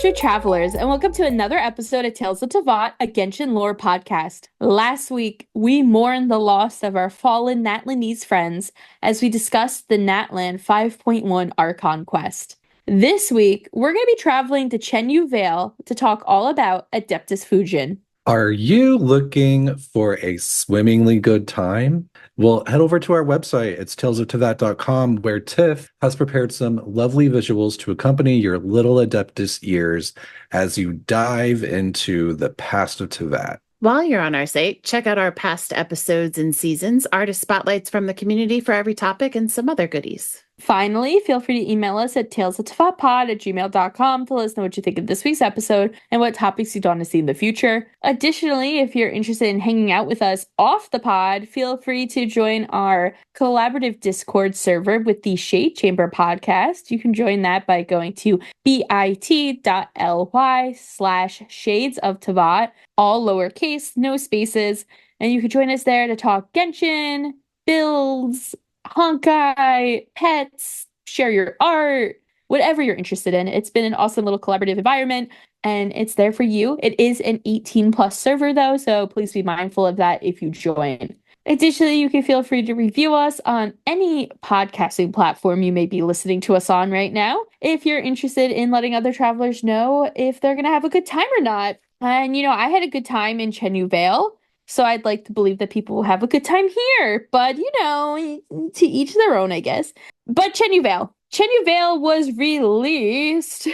Astra Travelers, and welcome to another episode of Tales of Teyvat, a Genshin Lore Podcast. Last week, we mourned the loss of our fallen Natlanese friends as we discussed the Natlan 5.1 Archon quest. This week, we're going to be traveling to Chenyu Vale to talk all about Adeptus Fujin. Are you looking for a swimmingly good time? Well, head over to our website. It's talesofteyvat.com, where Tiff has prepared some lovely visuals to accompany your little Adeptus ears as you dive into the past of Teyvat. While you're on our site, check out our past episodes and seasons, artist spotlights from the community for every topic, and some other goodies. Finally, feel free to email us at talesofteyvatpod@gmail.com to let us know what you think of this week's episode and what topics you'd want to see in the future. Additionally, if you're interested in hanging out with us off the pod, feel free to join our collaborative Discord server with the Shade Chamber podcast. You can join that by going to bit.ly/shades of Teyvat, all lowercase, no spaces, and you can join us there to talk Genshin, builds, Honkai, pets, share your art, whatever you're interested in. It's been an awesome little collaborative environment, and it's there for you. It is an 18+ server, though, so please be mindful of that if you join. Additionally, you can feel free to review us on any podcasting platform you may be listening to us on right now, if you're interested in letting other travelers know if they're going to have a good time or not. And, I had a good time in Chenyu Vale, so I'd like to believe that people will have a good time here. But, to each their own, I guess. But Chenyu Vale. Chenyu Vale was released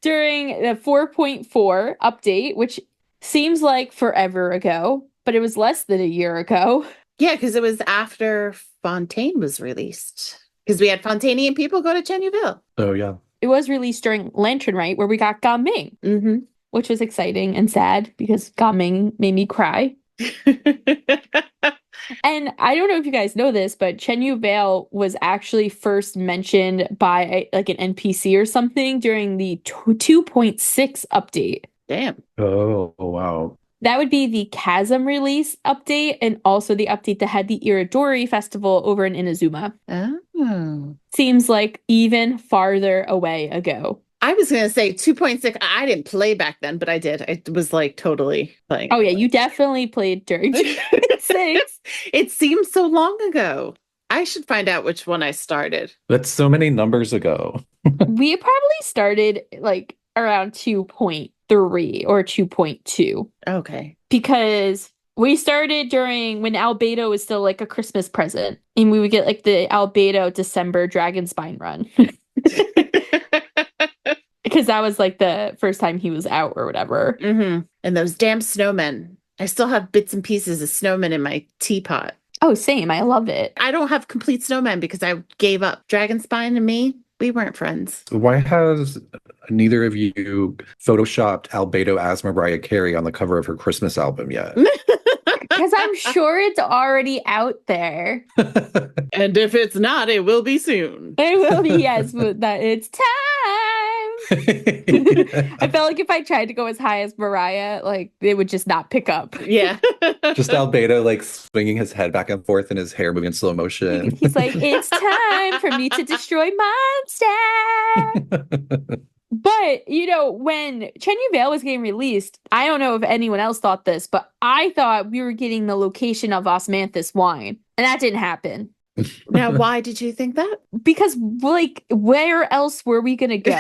during the 4.4 update, which seems like forever ago, but it was less than a year ago. Yeah, because it was after Fontaine was released. Because we had Fontainian people go to Chenyu Vale. Oh, yeah. It was released during Lantern Rite, where we got Gaming. Mm-hmm. Which was exciting and sad because Gaming made me cry. And I don't know if you guys know this, but Chenyu Vale was actually first mentioned by an NPC or something during the 2.6 update. Damn. Oh, wow. That would be the Chasm release update, and also the update that had the Iridori festival over in Inazuma. Oh. Seems like even farther away ago. I was going to say 2.6. I didn't play back then, but I did. It was totally playing. Oh, yeah, you definitely played during 2.6. It seems so long ago. I should find out which one I started. That's so many numbers ago. We probably started around 2.3 or 2.2. Okay. Because we started during when Albedo was still a Christmas present. And we would get the Albedo December Dragon Spine run. Because that was the first time he was out or whatever. Mm-hmm. And those damn snowmen. I still have bits and pieces of snowmen in my teapot. Oh, same. I love it. I don't have complete snowmen because I gave up. Dragonspine and me, we weren't friends. Why has neither of you photoshopped Albedo as Mariah Carey on the cover of her Christmas album yet? Because I'm sure it's already out there. And if it's not, it will be soon. It will be, yes. But it's time. I felt like if I tried to go as high as Mariah, it would just not pick up. Yeah. Just Albedo swinging his head back and forth and his hair moving in slow motion. He's like, it's time for me to destroy monsters. But, when Chenyu Vale was getting released, I don't know if anyone else thought this, but I thought we were getting the location of Osmanthus wine. And that didn't happen. Now, why did you think that? Because, where else were we going to go?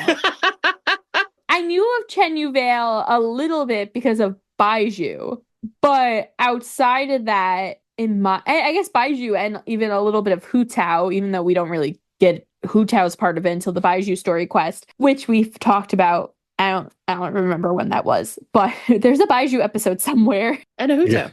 I knew of Chenyu Vale a little bit because of Baiju. But outside of that, I guess Baiju and even a little bit of Hutao, even though we don't really get Hutao's part of it until the Baiju story quest, which we've talked about. I don't remember when that was, but there's a Baiju episode somewhere. And a Hutao. Yeah.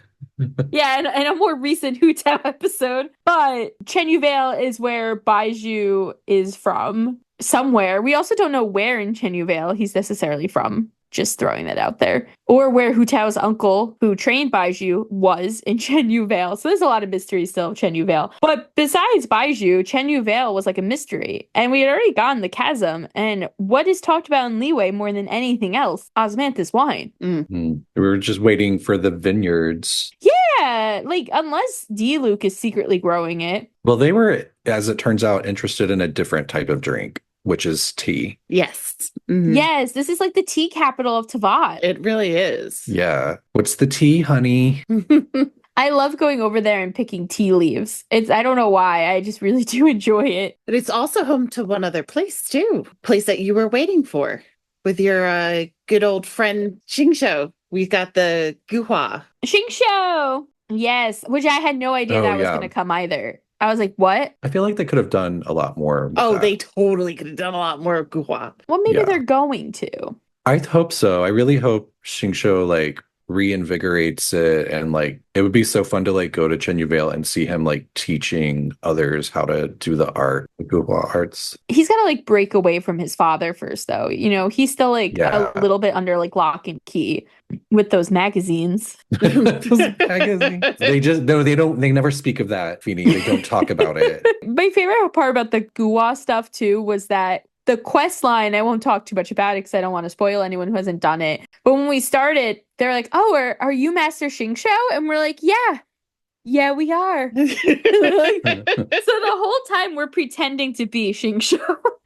Yeah, and a more recent Hutao episode. But Chenyu Vale is where Baiju is from. Somewhere. We also don't know where in Chenyu Vale he's necessarily from. Just throwing that out there. Or where Hutao's uncle, who trained Baiju, was in Chenyu Vale. So there's a lot of mystery still of Chenyu Vale. But besides Baiju, Chenyu Vale was a mystery. And we had already gotten the chasm. And what is talked about in Leeway more than anything else? Osmanthus wine. We were just waiting for the vineyards. Yeah, unless D-Luke is secretly growing it. Well, they were, as it turns out, interested in a different type of drink. which is tea. Yes. Mhm. Yes, this is like the tea capital of Teyvat. It really is. Yeah. What's the tea, honey? I love going over there and picking tea leaves. I don't know why. I just really do enjoy it. But it's also home to one other place, too. Place that you were waiting for with your good old friend Xingqiu. We've got the Guhua. Xingqiu! Yes, which I had no idea Oh, that was yeah. going to come either. I was like, what? I feel like they could have done a lot more with that. They totally could have done a lot more of Guhua. Well, maybe Yeah. they're going to. I hope so. I really hope Xingqiu like reinvigorates it, and like it would be so fun to like go to Chenyu Vale and see him like teaching others how to do the art, the Google arts. He's got to like break away from his father first, though. You know, he's still like Yeah. a little bit under like lock and key with those magazines. Those magazines. They never speak of that, Feeny. They don't talk about it. My favorite part about the Gua stuff too was that the quest line, I won't talk too much about it because I don't want to spoil anyone who hasn't done it. But when we started, they're like, oh, are you Master Xingqiu? And we're like, yeah, we are. So the whole time we're pretending to be Xingqiu,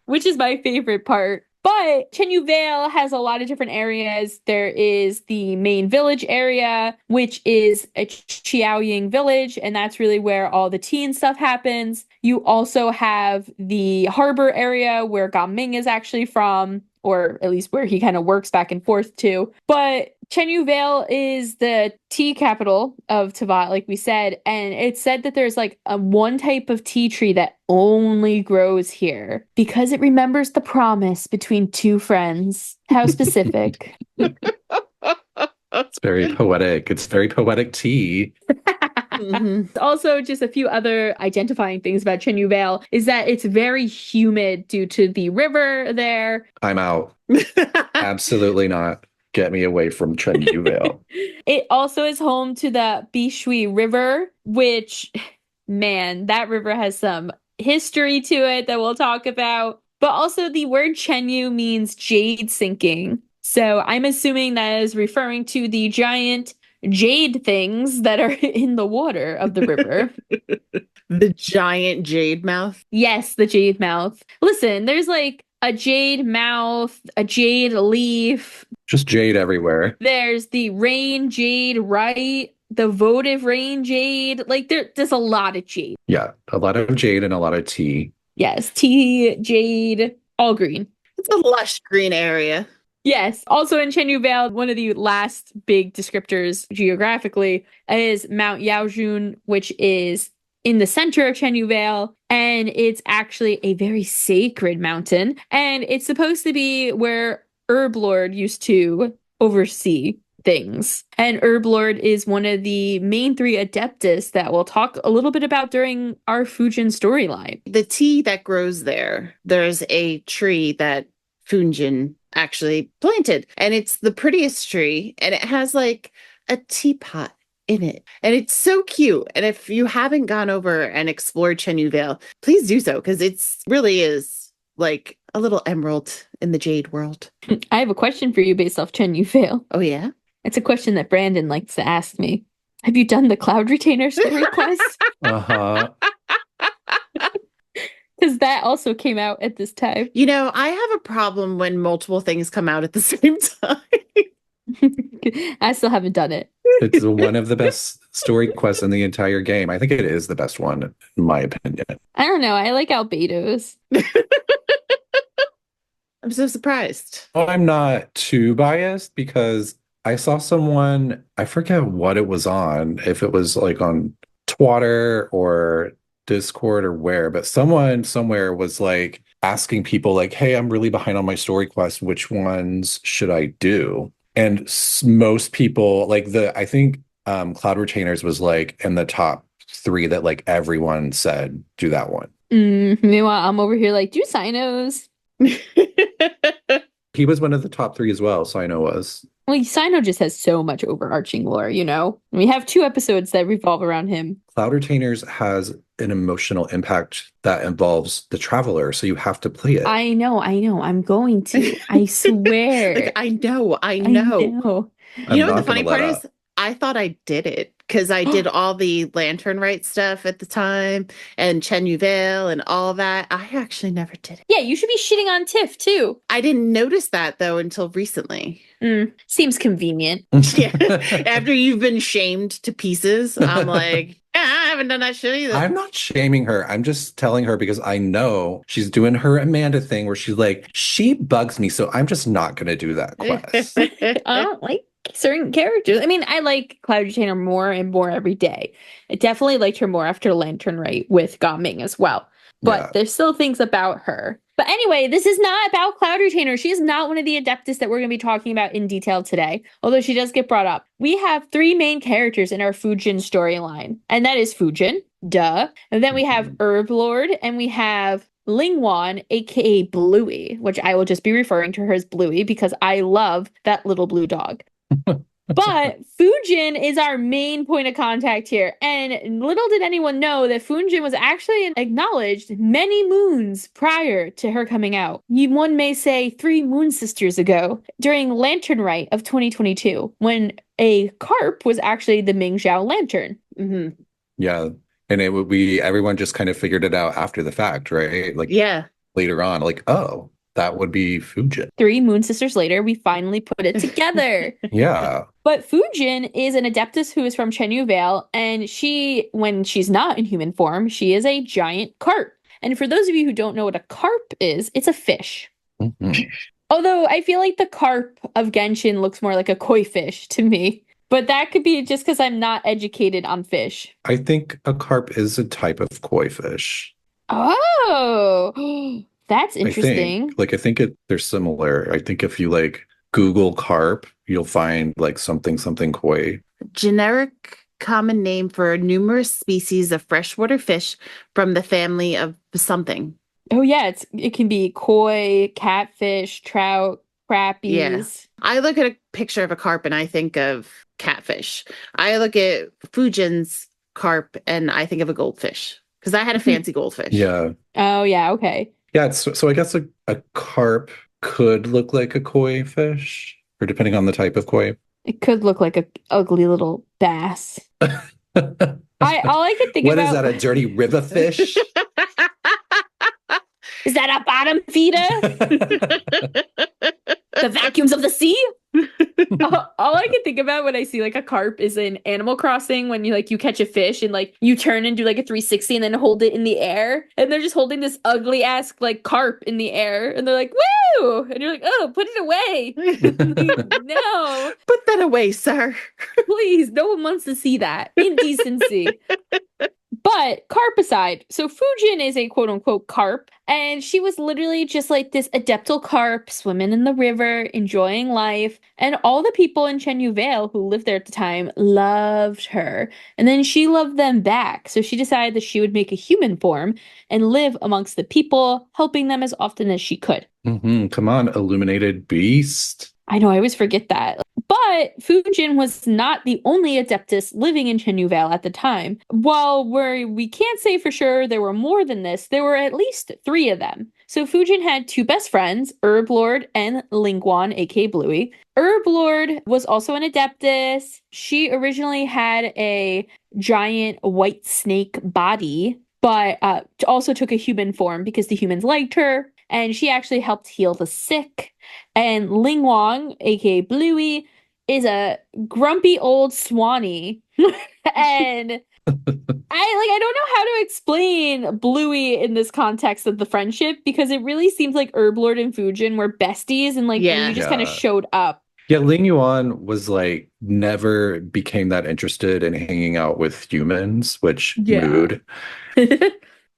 which is my favorite part. But Chenyu Vale has a lot of different areas. There is the main village area, which is a Qiaoying village, and that's really where all the tea and stuff happens. You also have the harbor area where Ming is actually from, or at least where he kind of works back and forth to. But Chenyu Vale is the tea capital of Teyvat, like we said, and it's said that there's like one type of tea tree that only grows here because it remembers the promise between two friends. How specific. It's very poetic. It's very poetic tea. Mhm. Also, just a few other identifying things about Chenyu Vale is that it's very humid due to the river there. I'm out. Absolutely not. Get me away from Chenyu Vale. It also is home to the Bishui River, which, man, that river has some history to it that we'll talk about. But also the word Chenyu means jade sinking. So I'm assuming that is referring to the giant jade things that are in the water of the river. The giant jade mouth. Yes, the jade mouth. Listen, there's like a jade mouth, a jade leaf. Just jade everywhere. There's the rain jade, right? The votive rain jade. Like there's a lot of jade. Yeah, a lot of jade and a lot of tea. Yes, tea, jade, all green. It's a lush green area. Yes. Also in Chenyu Vale, one of the last big descriptors geographically is Mount Yaojun, which is in the center of Chenyu Vale, and it's actually a very sacred mountain, and it's supposed to be where Herblord used to oversee things. And Herblord is one of the main three Adeptus that we'll talk a little bit about during our Fujin storyline. The tea that grows there's a tree that Fujin actually planted, and it's the prettiest tree, and it has like a teapot in it, and it's so cute. And if you haven't gone over and explored Chenyu Vale, please do so, because it's really is like a little emerald in the jade world. I have a question for you based off Chenyu Vale. Oh yeah. It's a question that Brandon likes to ask me. Have you done the Cloud Retainer story quest? Uh-huh. Because that also came out at this time. You know, I have a problem when multiple things come out at the same time. I still haven't done it. It's one of the best story quests in the entire game. I think it is the best one, in my opinion. I don't know. I like albedos. I'm so surprised. Well, I'm not too biased because I saw someone, I forget what it was on, if it was like on Twitter or Discord or where, but someone somewhere was like asking people like, hey, I'm really behind on my story quest. Which ones should I do? And most people like I think Cloud Retainers was like in the top 3 that like everyone said, do that one. Meanwhile, I'm over here like, do Sinos. He was one of the top 3 as well. Sino was. Well, Sino just has so much overarching lore, you know? We have 2 episodes that revolve around him. Cloud Retainers has an emotional impact that involves the traveler, so you have to play it. I know. I'm going to. I swear. Like, I know. I know. You know what the funny part is? I thought I did it because I did all the lantern rite stuff at the time and Chenyu Vale and all that. I actually never did it. Yeah, you should be shitting on Tiff too. I didn't notice that though until recently. Seems convenient. Yeah. After you've been shamed to pieces, I'm like, yeah, I haven't done that shit either. I'm not shaming her. I'm just telling her because I know she's doing her Amanda thing where she's like, she bugs me, so I'm just not going to do that quest. I don't like certain characters. I mean, I like Cloud Retainer more and more every day. I definitely liked her more after Lantern Rite with Gaming as well. But there's still things about her. But anyway, this is not about Cloud Retainer. She is not one of the Adeptus that we're going to be talking about in detail today, although she does get brought up. We have 3 main characters in our Fujin storyline, and that is Fujin, duh. And then we have Herblord, and we have Lingyuan AKA Bluey, which I will just be referring to her as Bluey because I love that little blue dog. But Fujin is our main point of contact here. And little did anyone know that Fujin was actually acknowledged many moons prior to her coming out. One may say 3 moon sisters ago during Lantern Rite of 2022 when a carp was actually the Mingxiao lantern. Mm-hmm. Yeah. And it would be, everyone just kind of figured it out after the fact, right? Like, later on, like, oh, that would be Fujin. 3 moon sisters later, we finally put it together. Yeah. But Fujin is an Adeptus who is from Chenyu Vale, and she, when she's not in human form, she is a giant carp. And for those of you who don't know what a carp is, it's a fish. Mm-hmm. Although I feel like the carp of Genshin looks more like a koi fish to me. But that could be just because I'm not educated on fish. I think a carp is a type of koi fish. Oh, that's interesting. I think they're similar. I think if you like Google carp, you'll find like something koi. Generic common name for numerous species of freshwater fish from the family of something. Oh yeah, it can be koi, catfish, trout, crappies. Yeah. I look at a picture of a carp and I think of catfish. I look at Fujin's carp and I think of a goldfish because I had a fancy goldfish. Yeah. Oh yeah, okay. Yeah, so I guess a carp could look like a koi fish, or depending on the type of koi. It could look like a ugly little bass. All I could think What about... is that, a dirty river fish? Is that a bottom feeder? The vacuums of the sea? All I can think about when I see like a carp is in Animal Crossing when you catch a fish and like you turn and do like a 360 and then hold it in the air, and they're just holding this ugly ass like carp in the air and they're like, woo, and you're like, oh, put it away. Like, no, put that away, sir. Please, no one wants to see that indecency. But carp aside, so Fujin is a quote-unquote carp, and she was literally just like this adeptal carp swimming in the river, enjoying life, and all the people in Chenyu Vale who lived there at the time loved her, and then she loved them back, so she decided that she would make a human form and live amongst the people, helping them as often as she could. Mm-hmm. Come on, illuminated beast. I know, I always forget that. But Fujin was not the only Adeptus living in Chenyu Vale at the time. While we can't say for sure there were more than this, there were at least 3 of them. So Fujin had 2 best friends, Herblord and Lingyuan AKA Bluey. Herblord was also an Adeptus. She originally had a giant white snake body, but also took a human form because the humans liked her. And she actually helped heal the sick. And Lingyuan, aka Bluey, is a grumpy old swanee. And I don't know how to explain Bluey in this context of the friendship, because it really seems like Herblord and Fujin were besties and like Bluey just kind of showed up. Yeah, Lingyuan was like never became that interested in hanging out with humans, which mood.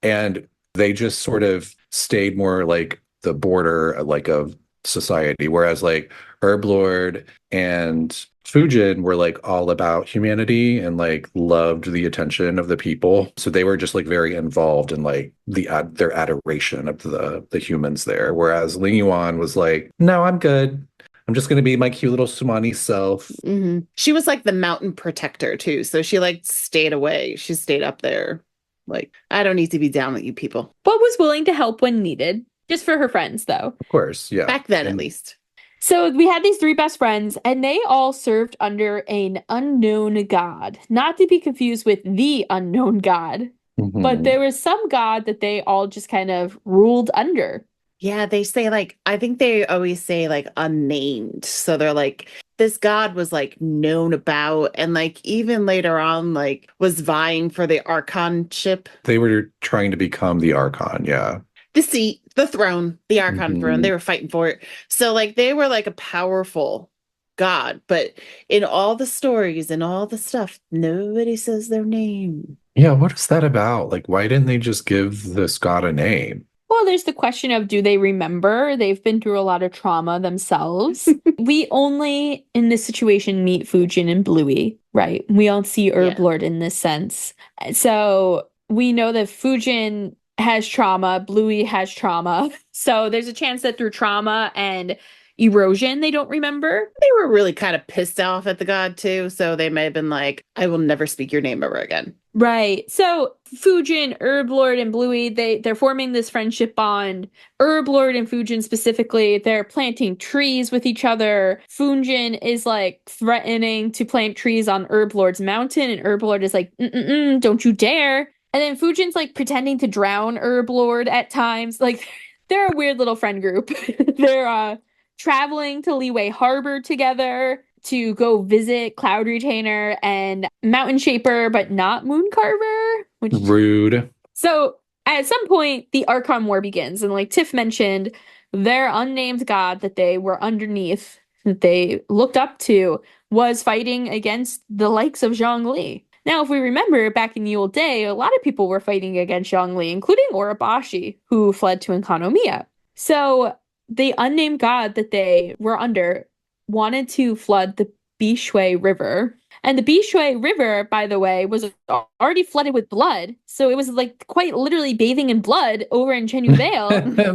And they just sort of stayed more like the border like of society, whereas like Herblord and Fujin were like all about humanity and like loved the attention of the people, so they were just like very involved in like their adoration of the humans there, whereas Lingyuan was like, no, I'm good, I'm just gonna be my cute little Sumani self. Mm-hmm. She was like the mountain protector too, so she like stayed away, she stayed up there. Like, I don't need to be down with you people. But was willing to help when needed. Just for her friends, though. Of course, yeah. Back then, at least. So we had these three best friends, and they all served under an unknown god, not to be confused with the unknown god, but Mhm. there was some god that they all just kind of ruled under. Yeah, they say like I think they always say like unnamed. So they're like this god was like known about and like even later on like was vying for the archonship. They were trying to become the Archon, yeah. The seat, the throne, the Archon throne. They Mhm. were fighting for it. So like they were like a powerful god, but in all the stories and all the stuff, nobody says their name. Yeah, what is that about? Like, why didn't they just give this god a name? Well, there's the question of do they remember? They've been through a lot of trauma themselves. We only, in this situation, meet Fujin and Bluey, right? We don't see Yeah. Herblord in this sense. So we know that Fujin has trauma, Bluey has trauma. So there's a chance that through trauma and erosion, they don't remember. They were really kind of pissed off at the god too, so they may have been like, I will never speak your name ever again. Right. So Fujin, Herblord, and Bluey, they're forming this friendship bond. Herblord and Fujin specifically, they're planting trees with each other. Fujin is like threatening to plant trees on Herblord's mountain, and Herblord is like, don't you dare. And then Fujin's like pretending to drown Herblord at times. Like they're a weird little friend group. They're traveling to Leeway Harbor together to go visit Cloud Retainer and Mountain Shaper, but not Moon Carver. Rude. So at some point, the Archon War begins, and like Tiff mentioned, their unnamed god that they were underneath, that they looked up to, was fighting against the likes of Zhongli. Now, if we remember back in the old day, a lot of people were fighting against Zhongli, including Orobashi, who fled to Enkanomiya. So the unnamed god that they were under wanted to flood the Bishui River. And the Bishui River, by the way, was already flooded with blood. So it was like quite literally bathing in blood over in Chenyu Vale.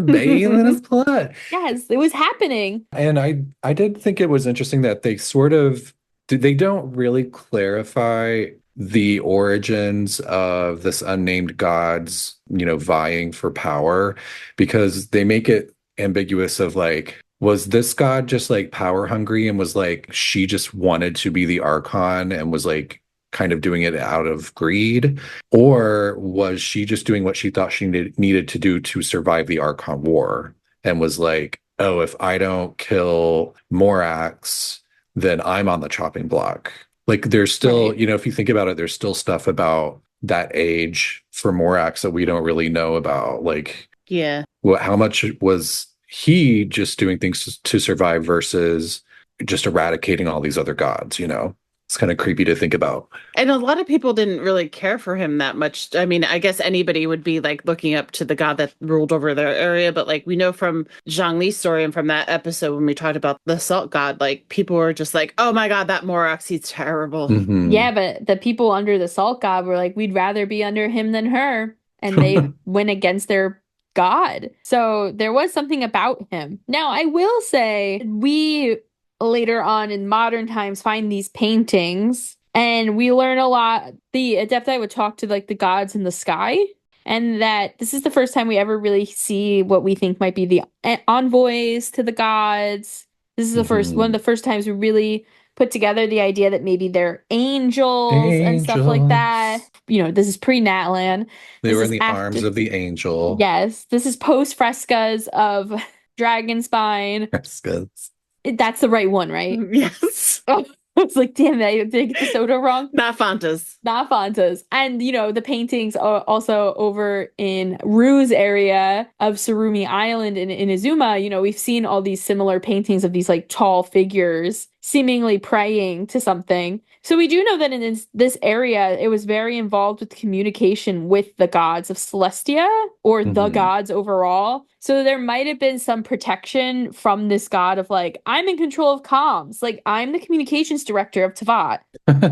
Bathing in his blood. Yes, it was happening. And I did think it was interesting that they don't really clarify the origins of this unnamed god's, vying for power, because they make it ambiguous of like, was this god just like power hungry and was like, she just wanted to be the Archon and was like kind of doing it out of greed? Or was she just doing what she thought she needed to do to survive the Archon War and was like, oh, if I don't kill Morax, then I'm on the chopping block. Like there's still, Right. if you think about it, there's still stuff about that age for Morax that we don't really know about. Like, Yeah. how much was he just doing things to survive versus just eradicating all these other gods, It's kind of creepy to think about. And a lot of people didn't really care for him that much. I mean, I guess anybody would be like looking up to the god that ruled over their area. But like we know from Zhongli's story and from that episode when we talked about the salt god, like people were just like, oh my god, that Morax, he's terrible. Mhm. Yeah, but the people under the Salt God were like, we'd rather be under him than her. And they went against their god. So there was something about him. Now, I will say, we later on in modern times find these paintings and we learn a lot. The Adepti would talk to like the gods in the sky, and that this is the first time we ever really see what we think might be the envoys to the gods. This is the one of the first times we really put together the idea that maybe they're angels and stuff like that. This is pre-Natlan. They This were is in the after- arms of the angel. Yes, this is post frescoes of Dragonspine. Frescoes. That's the right one, right? Yes. Oh, I was like, damn it, did I get the soda wrong? Not Fantas. Not Fantas. And, the paintings are also over in Rue's area of Surumi Island in Inazuma. We've seen all these similar paintings of these like tall figures seemingly praying to something. So we do know that in this area, it was very involved with communication with the gods of Celestia or the gods overall. So there might have been some protection from this god of like, I'm in control of comms. Like, I'm the communications director of Teyvat.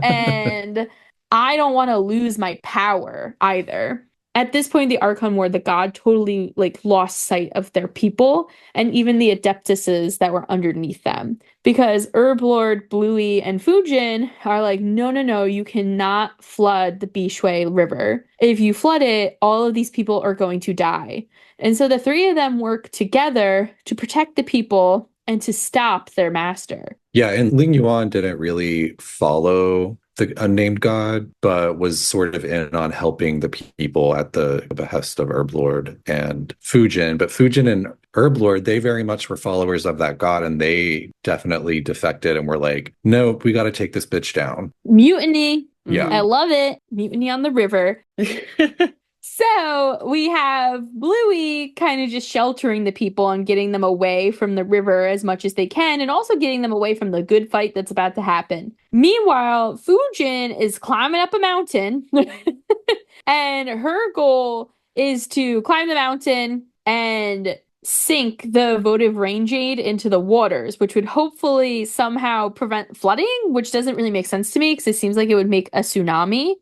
And I don't want to lose my power either. At this point, the Archon War, the god totally like lost sight of their people and even the Adeptuses that were underneath them. Because Herblord, Bluey, and Fujin are like, no, you cannot flood the Bishui River. If you flood it, all of these people are going to die. And so the three of them work together to protect the people and to stop their master. Yeah, and Lingyuan didn't really follow the unnamed god, but was sort of in on helping the people at the behest of Herblord and Fujin. But Fujin and Herblord, they very much were followers of that god, and they definitely defected and were like, nope, we got to take this bitch down. Mutiny. Yeah. I love it. Mutiny on the river. So we have Bluey kind of just sheltering the people and getting them away from the river as much as they can, and also getting them away from the good fight that's about to happen. Meanwhile, Fujin is climbing up a mountain, and her goal is to climb the mountain and sink the votive rain jade into the waters, which would hopefully somehow prevent flooding, which doesn't really make sense to me because it seems like it would make a tsunami.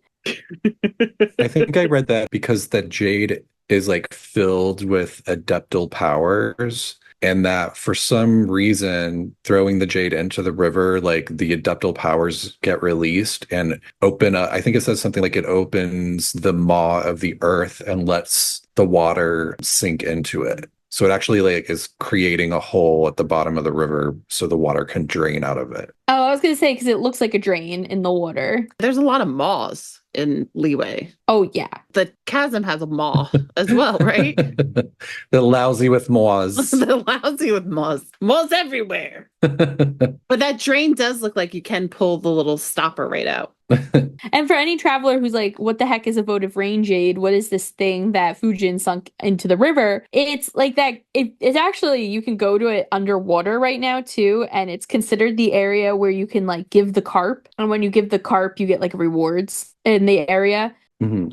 I think I read that because that jade is like filled with adeptal powers, and that for some reason throwing the jade into the river, like the adeptal powers get released and open up. I think it says something like it opens the maw of the earth and lets the water sink into it. So it actually like is creating a hole at the bottom of the river so the water can drain out of it. Oh, I was going to say, because it looks like a drain in the water. There's a lot of maws in Leeway. Oh, yeah. The chasm has a maw as well, right? The lousy with maws. The lousy with maws. Maws everywhere. But that drain does look like you can pull the little stopper right out. And for any traveler who's like, what the heck is a votive rain jade? What is this thing that Fujin sunk into the river? It's like that. It's actually, you can go to it underwater right now too. And it's considered the area where you can like give the carp. And when you give the carp, you get like rewards in the area.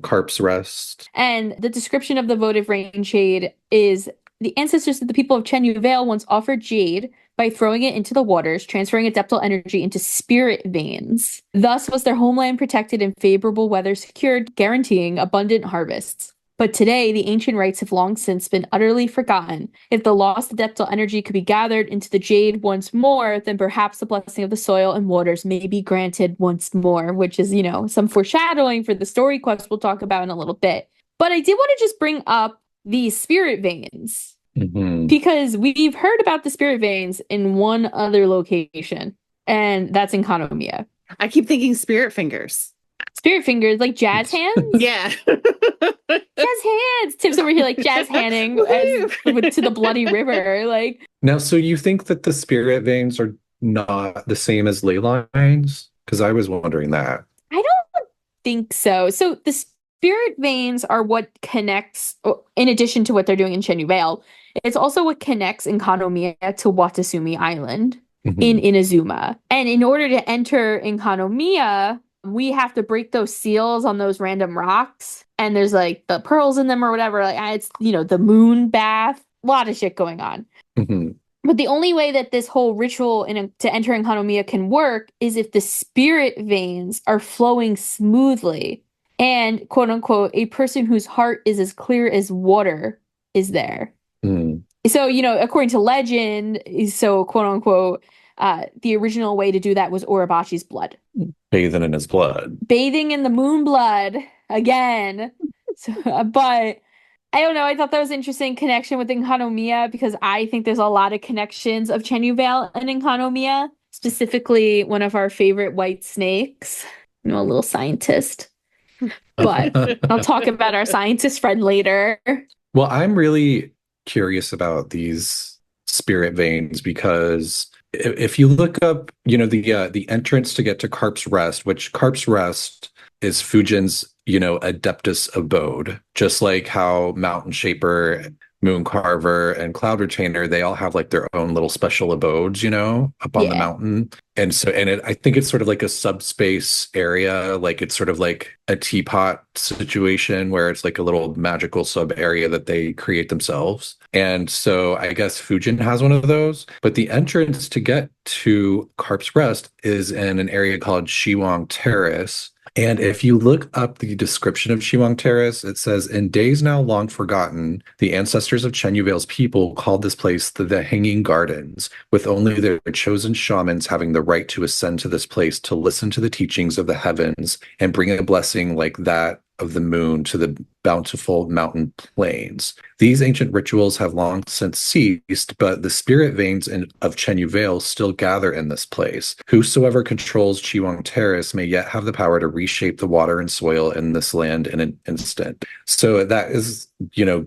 Carp's rest. And the description of the votive rain jade is the ancestors of the people of Chenyu Vale once offered jade by throwing it into the waters, transferring adeptal energy into spirit veins. Thus was their homeland protected and favorable weather secured, guaranteeing abundant harvests. But today, the ancient rites have long since been utterly forgotten. If the lost adeptal energy could be gathered into the jade once more, then perhaps the blessing of the soil and waters may be granted once more, which is, some foreshadowing for the story quest we'll talk about in a little bit. But I did want to just bring up these spirit veins. Because we've heard about the spirit veins in one other location, and that's in Kanomiya. I keep thinking spirit fingers. Spirit fingers, like jazz hands? Yeah. Jazz hands! Tim's over here like jazz handing to the bloody river. Like, now, so you think that the spirit veins are not the same as ley lines? Because I was wondering that. I don't think so. So the spirit veins are what connects, in addition to what they're doing in Chenyu Vale, it's also what connects in Kanomiya to Watasumi Island in Inazuma. And in order to enter in Kanomiya, we have to break those seals on those random rocks. And there's like the pearls in them or whatever. Like it's, the moon bath. A lot of shit going on. But the only way that this whole ritual to enter in Kanomiya can work is if the spirit veins are flowing smoothly. And, quote unquote, a person whose heart is as clear as water is there. So, according to legend, so, quote unquote, the original way to do that was Orobashi's blood. Bathing in his blood. Bathing in the moon blood again. So, but I don't know. I thought that was an interesting connection with Kanomiya because I think there's a lot of connections of Chenyu Vale and Kanomiya. Specifically, one of our favorite white snakes. A little scientist. But I'll talk about our scientist friend later. Well, I'm really curious about these spirit veins because if you look up, the entrance to get to Carp's Rest, which Carp's Rest is Fujin's, Adeptus abode, just like how Mountain Shaper, Moon Carver, and Cloud Retainer, they all have like their own little special abodes, up on the mountain. And so, I think it's sort of like a subspace area, like it's sort of like a teapot situation where it's like a little magical sub area that they create themselves. And so I guess Fujin has one of those, but the entrance to get to Carp's Rest is in an area called Shiwang Terrace. And if you look up the description of Shiwang Terrace, it says, in days now long forgotten, the ancestors of Chenyu Vale's people called this place the Hanging Gardens, with only their chosen shamans having the right to ascend to this place to listen to the teachings of the heavens and bring a blessing like that of the moon to the bountiful mountain plains. These ancient rituals have long since ceased, but the spirit veins of Chenyu Vale still gather in this place. Whosoever controls Chiwang Terrace may yet have the power to reshape the water and soil in this land in an instant. So that is,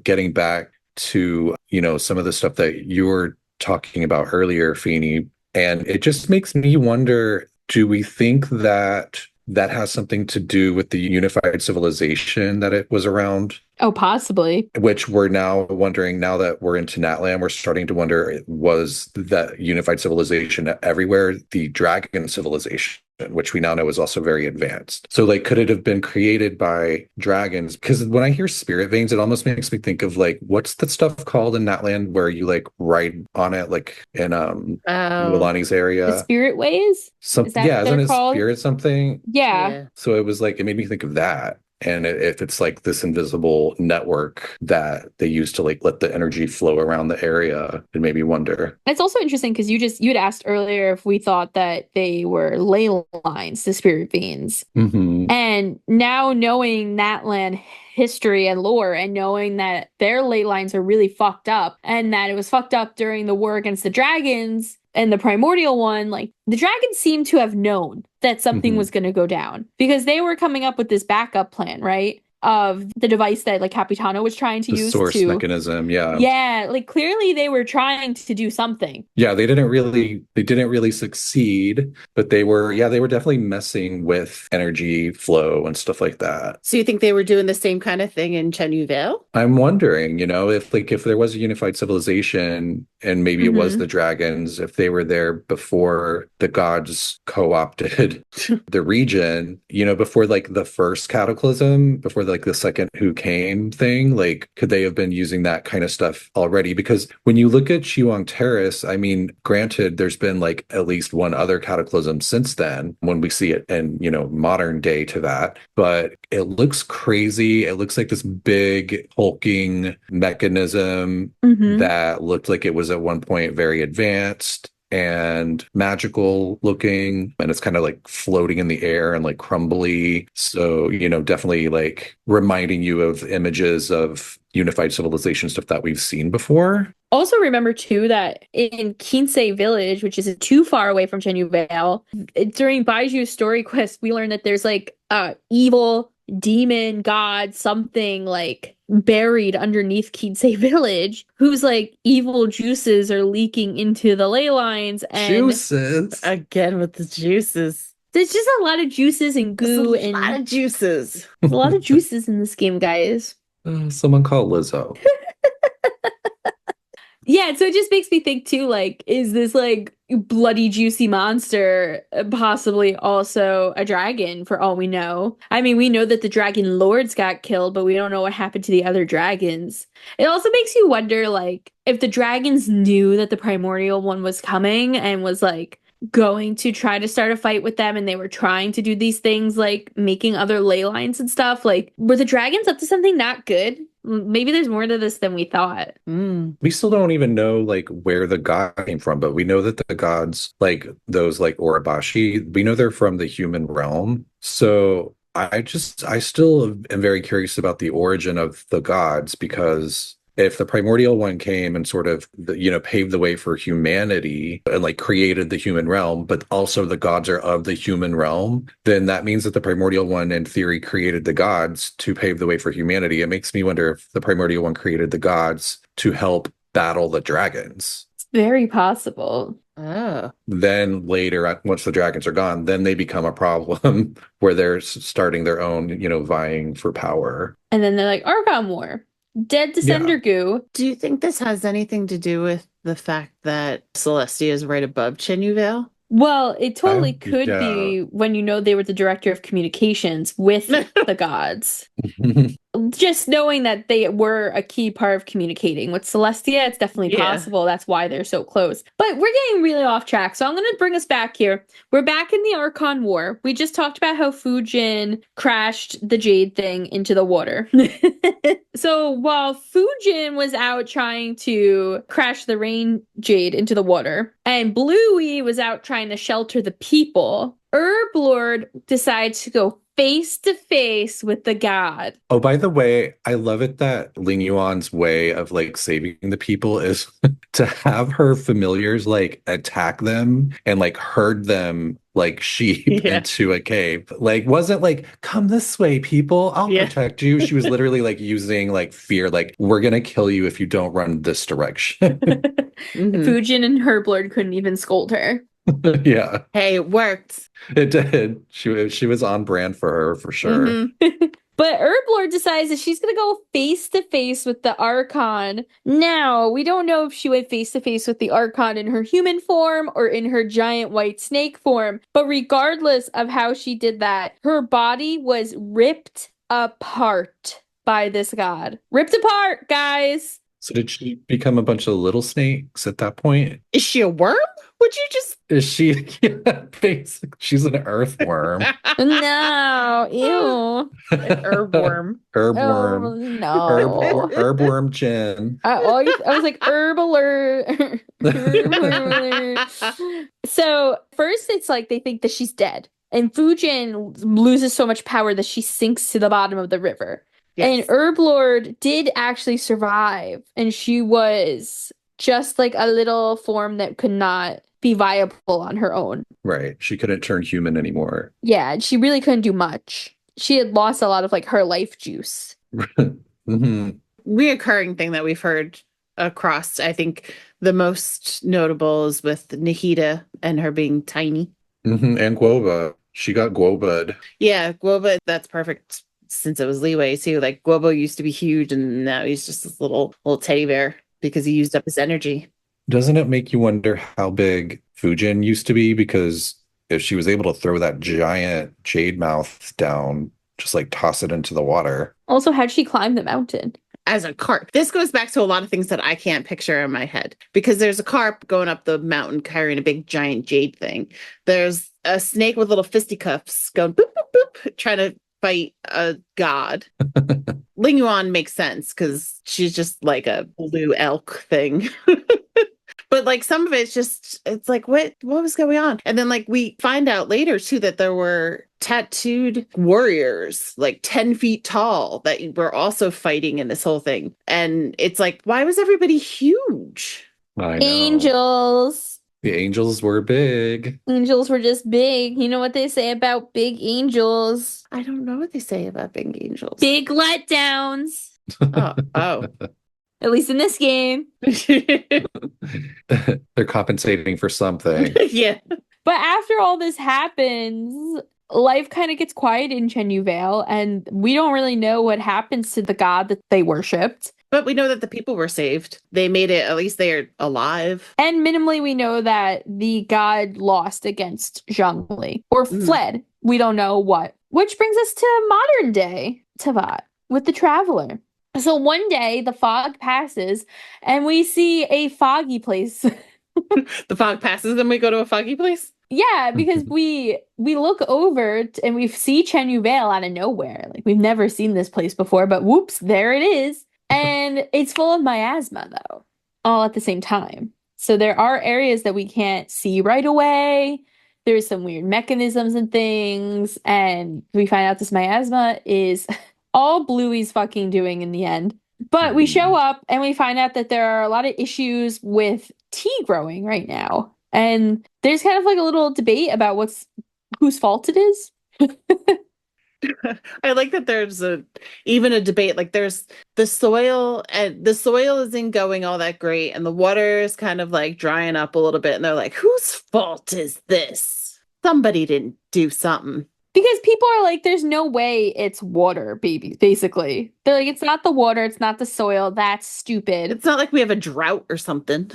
getting back to, some of the stuff that you were talking about earlier, Feeny. And it just makes me wonder, do we think that has something to do with the unified civilization that it was around? Oh, possibly. Which we're now wondering, now that we're into Natlan, we're starting to wonder, was that unified civilization everywhere the dragon civilization, which we now know is also very advanced? So like, could it have been created by dragons? Because when I hear spirit veins, it almost makes me think of like, what's that stuff called in Natlan where you like ride on it, like in Milani's area? The spirit ways? Isn't it called? Spirit something? Yeah. So it was like, it made me think of that. And if it's like this invisible network that they use to like let the energy flow around the area, it made me wonder. It's also interesting because you had asked earlier if we thought that they were ley lines, the spirit veins. Mm-hmm. And now knowing Natlan history and lore and knowing that their ley lines are really fucked up and that it was fucked up during the war against the dragons and the primordial one, like the dragons seem to have known that something was going to go down because they were coming up with this backup plan, right? Of the device that like Capitano was trying to use. The source mechanism, yeah. Yeah, like clearly they were trying to do something. Yeah, they didn't really succeed, but they were definitely messing with energy flow and stuff like that. So you think they were doing the same kind of thing in Chenyu Vale? I'm wondering, if there was a unified civilization and maybe it was the dragons, if they were there before the gods co-opted the region, before like the first cataclysm, before like the second who came thing, like could they have been using that kind of stuff already? Because when you look at Chiwang Terrace, I mean, granted, there's been like at least one other cataclysm since then when we see it in, modern day to that, but it looks crazy. It looks like this big hulking mechanism that looked like it was at one point very advanced and magical looking, and it's kind of like floating in the air and like crumbly. So, definitely like reminding you of images of unified civilization stuff that we've seen before. Also remember too that in Kinsei Village, which isn't too far away from Chenyu Vale, during Baiju's story quest, we learned that there's like evil demon god something like buried underneath Kinsei Village whose like evil juices are leaking into the ley lines and juices again with the juices. There's just a lot of juices and goo and a lot of juices. a lot of juices in this game, guys. Someone call Lizzo. Yeah, so it just makes me think too, like, is this like bloody juicy monster possibly also a dragon for all we know? I mean, we know that the dragon lords got killed, but we don't know what happened to the other dragons. It also makes you wonder, like, if the dragons knew that the primordial one was coming and was like going to try to start a fight with them and they were trying to do these things like making other ley lines and stuff, like, were the dragons up to something not good? Maybe there's more to this than we thought. We still don't even know like where the god came from, but we know that the gods, like those like Orobashi, we know they're from the human realm. So I still am very curious about the origin of the gods, because if the primordial one came and sort of, paved the way for humanity and like created the human realm, but also the gods are of the human realm, then that means that the primordial one in theory created the gods to pave the way for humanity. It makes me wonder if the primordial one created the gods to help battle the dragons. It's very possible. Oh. Then later, once the dragons are gone, then they become a problem where they're starting their own, vying for power. And then they're like, Archon War. Dead Descender goo. Do you think this has anything to do with the fact that Celestia is right above Chenyu Vale? Well, it totally could be when you know they were the director of communications with the gods. Just knowing that they were a key part of communicating with Celestia, it's definitely possible. That's why they're so close. But we're getting really off track, so I'm going to bring us back here. We're back in the Archon War. We just talked about how Fujin crashed the jade thing into the water. So while Fujin was out trying to crash the rain jade into the water, and Bluey was out trying to shelter the people, Herblord decides to go face to face with the god. Oh, by the way, I love it that Lingyuan's way of like saving the people is to have her familiars like attack them and like herd them like sheep into a cave. Like, wasn't like, come this way, people, I'll protect you. She was literally like using like fear, like, we're gonna kill you if you don't run this direction. Fujin and Herblord couldn't even scold her. Yeah. Hey, it worked. It did. She was on brand for her for sure. But Herblord decides that she's going to go face to face with the Archon. Now, we don't know if she went face to face with the Archon in her human form or in her giant white snake form. But regardless of how she did that, her body was ripped apart by this god. Ripped apart, guys. So did she become a bunch of little snakes at that point? Is she a worm? Would you just... Is she... Yeah, basically. She's an earthworm. No. Ew. An herbworm. Herbworm. Oh, no. Herbworm Jen. I was like, herbaler. So first it's like they think that she's dead. And Fujin loses so much power that she sinks to the bottom of the river. Yes. And Herblord did actually survive. And she was just like a little form that could not be viable on her own. Right. She couldn't turn human anymore. Yeah, she really couldn't do much. She had lost a lot of like her life juice. Reoccurring thing that we've heard across, I think the most notable is with Nahida and her being tiny. And Guoba. She got Guoba'd. Yeah, Guoba, that's perfect since it was Leeway too. Like Guoba used to be huge and now he's just this little teddy bear because he used up his energy. Doesn't it make you wonder how big Fujin used to be? Because if she was able to throw that giant jade mouth down, just like toss it into the water. Also, how'd she climb the mountain? As a carp. This goes back to a lot of things that I can't picture in my head. Because there's a carp going up the mountain carrying a big giant jade thing. There's a snake with little fisticuffs going boop, boop, boop, trying to fight a god. Lingyuan makes sense because she's just like a blue elk thing. But like some of it's like, what was going on? And then like we find out later too that there were tattooed warriors like 10 feet tall that were also fighting in this whole thing. And it's like, why was everybody huge? I know. Angels. The angels were big. Angels were just big. You know what they say about big angels? I don't know what they say about big angels. Big letdowns. Oh. At least in this game. They're compensating for something. Yeah. But after all this happens, life kind of gets quiet in Chenyu Vale, and we don't really know what happens to the god that they worshipped. But we know that the people were saved. They made it, at least they're alive. And minimally, we know that the god lost against Zhongli, or fled. We don't know what. Which brings us to modern day Teyvat with the Traveler. So one day the fog passes and we see a foggy place. The fog passes and we go to a foggy place? Yeah, because we look over and we see Chenyu Vale out of nowhere. Like we've never seen this place before, but whoops, there it is. And it's full of miasma though, all at the same time. So there are areas that we can't see right away. There's some weird mechanisms and things. And we find out this miasma is all Bluey's fucking doing in the end. But we show up and we find out that there are a lot of issues with tea growing right now. And there's kind of like a little debate about whose fault it is. I like that there's even a debate. Like there's the soil, and the soil isn't going all that great, and the water is kind of like drying up a little bit. And they're like, whose fault is this? Somebody didn't do something. Because people are like, there's no way it's water, baby, basically. They're like, it's not the water, it's not the soil, that's stupid. It's not like we have a drought or something.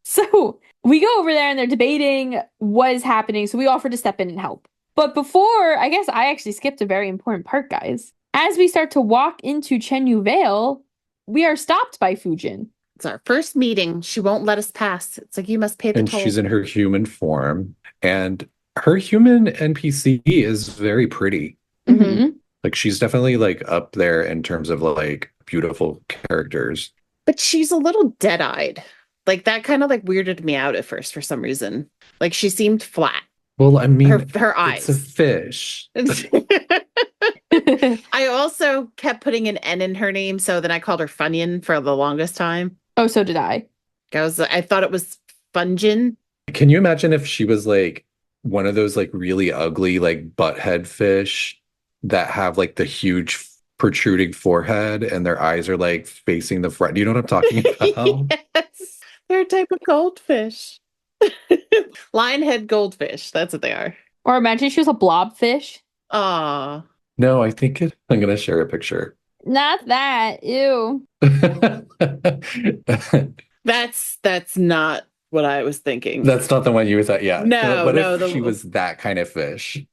So we go over there and they're debating what is happening, so we offer to step in and help. But before, I guess I actually skipped a very important part, guys. As we start to walk into Chenyu Vale, we are stopped by Fujin. It's our first meeting. She won't let us pass. It's like, you must pay the toll. And she's in her human form. And her human NPC is very pretty. Mm-hmm. Like she's definitely like up there in terms of like beautiful characters. But she's a little dead-eyed. Like that kind of like weirded me out at first for some reason. Like she seemed flat. Well, I mean, Her it's a eyes. fish. I also kept putting an N in her name, so then I called her Funyun for the longest time. Oh, so did I. I thought it was Fungin. Can you imagine if she was like one of those like really ugly like butthead fish that have like the huge protruding forehead and their eyes are like facing the front? Do you know what I'm talking about? Yes, they're a type of goldfish. Lionhead goldfish. That's what they are. Or imagine she was a blobfish. Aw. No, I think I'm gonna share a picture. Not that. Ew. That's not what I was thinking. That's not the one you thought. Yeah. No, What no, if she was that kind of fish?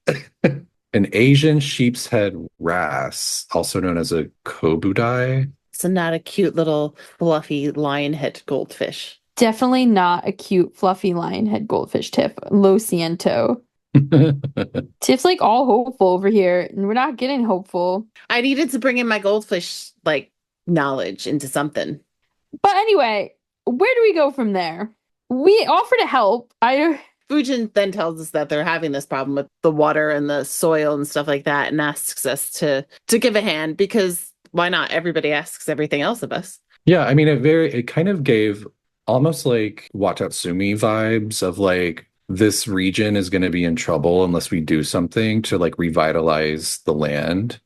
An Asian sheep's head wrasse, also known as a kobudai. So not a cute little fluffy lionhead goldfish. Definitely not a cute, fluffy lionhead goldfish, Tiff. Lo siento. Tiff's like all hopeful over here, and we're not getting hopeful. I needed to bring in my goldfish like knowledge into something. But anyway, where do we go from there? We offer to help. Fujin then tells us that they're having this problem with the water and the soil and stuff like that, and asks us to give a hand because why not? Everybody asks everything else of us. Yeah, I mean, it kind of gave almost like Watatsumi vibes of like this region is going to be in trouble unless we do something to like revitalize the land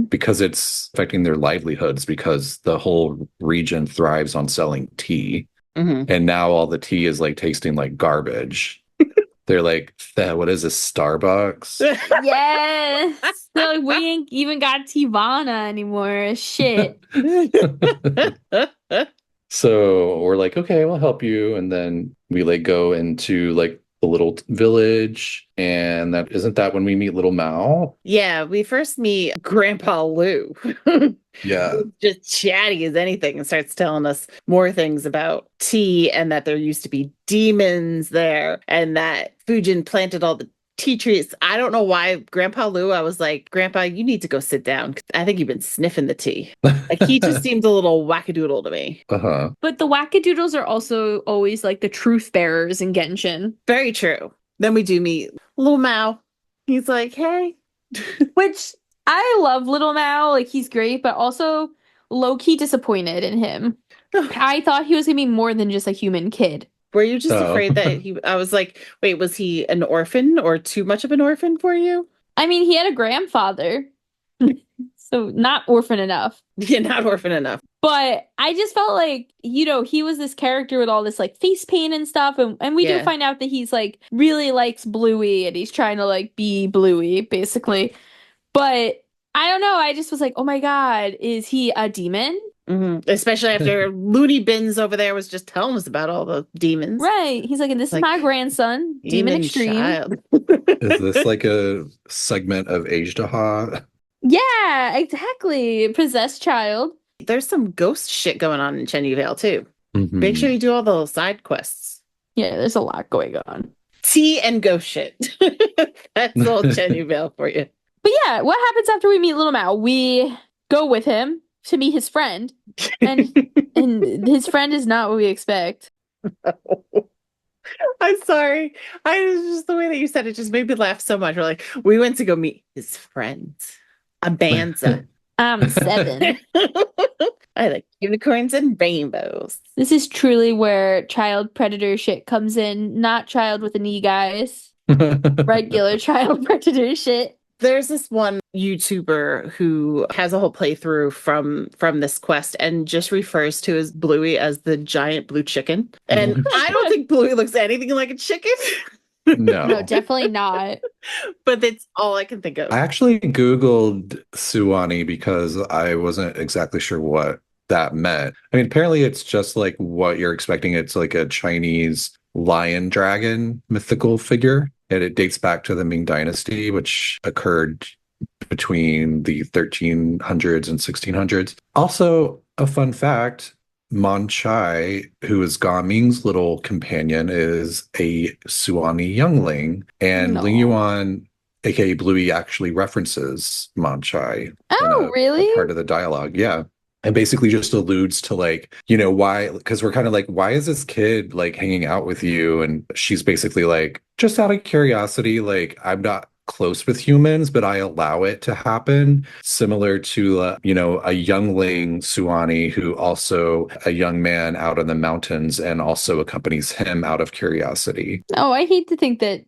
because it's affecting their livelihoods because the whole region thrives on selling tea. And now all the tea is like tasting like garbage. They're like, what is this, Starbucks? Yes. They're like, we ain't even got Tivana anymore. Shit. So we're like, okay, we'll help you. And then we like go into like the little village. And isn't that when we meet little Mao? Yeah, we first meet Grandpa Lou. Yeah. Just chatty as anything and starts telling us more things about tea and that there used to be demons there and that Fujin planted all the tea trees. I don't know why Grandpa Lou, I was like, Grandpa, you need to go sit down. I think you've been sniffing the tea. Like he just seemed a little wackadoodle to me. Uh-huh. But the wackadoodles are also always like the truth bearers in Genshin. Very true. Then we do meet Little Mao. He's like, hey. Which I love Little Mao. Like he's great, but also low-key disappointed in him. I thought he was gonna be more than just a human kid. Were you just afraid that I was like, wait, was he an orphan or too much of an orphan for you? I mean, he had a grandfather. So not orphan enough. Yeah, not orphan enough. But I just felt like, he was this character with all this like face paint and stuff. And we do find out that he's like really likes Bluey and he's trying to like be Bluey, basically. But I don't know. I just was like, oh my God, is he a demon? Especially after Looney Bins over there was just telling us about all the demons. Right. He's like, and this is my grandson, Demon Extreme. Child. Is this like a segment of Ajdaha? Yeah, exactly. Possessed child. There's some ghost shit going on in Chenyu Vale too. Make sure you do all the side quests. Yeah, there's a lot going on. Tea and ghost shit. That's all Chenyu Vale for you. But yeah, what happens after we meet Little Mao? We go with him to meet his friend. And his friend is not what we expect. I'm sorry. Just the way that you said it just made me laugh so much. We're like, we went to go meet his friends. A banza. I'm 7. I like unicorns and rainbows. This is truly where child predator shit comes in. Not child with an E, guys. Regular child predator shit. There's this one YouTuber who has a whole playthrough from this quest and just refers to his Bluey as the giant blue chicken. And I don't think Bluey looks anything like a chicken. No, definitely not. But that's all I can think of. I actually Googled Suwani because I wasn't exactly sure what that meant. I mean, apparently it's just like what you're expecting. It's like a Chinese lion dragon mythical figure. And it dates back to the Ming Dynasty, which occurred between the 1300s and 1600s. Also, a fun fact, Mon Chai, who is Ga Ming's little companion, is a Suwani youngling. And Lingyuan AKA Bluey actually references Mon Chai. Oh, really? Part of the dialogue, yeah. and basically just alludes to like, why, because we're kind of like, why is this kid like hanging out with you? And she's basically like, just out of curiosity, like I'm not close with humans, but I allow it to happen. Similar to, a youngling Suani, who also a young man out in the mountains and also accompanies him out of curiosity. Oh, I hate to think that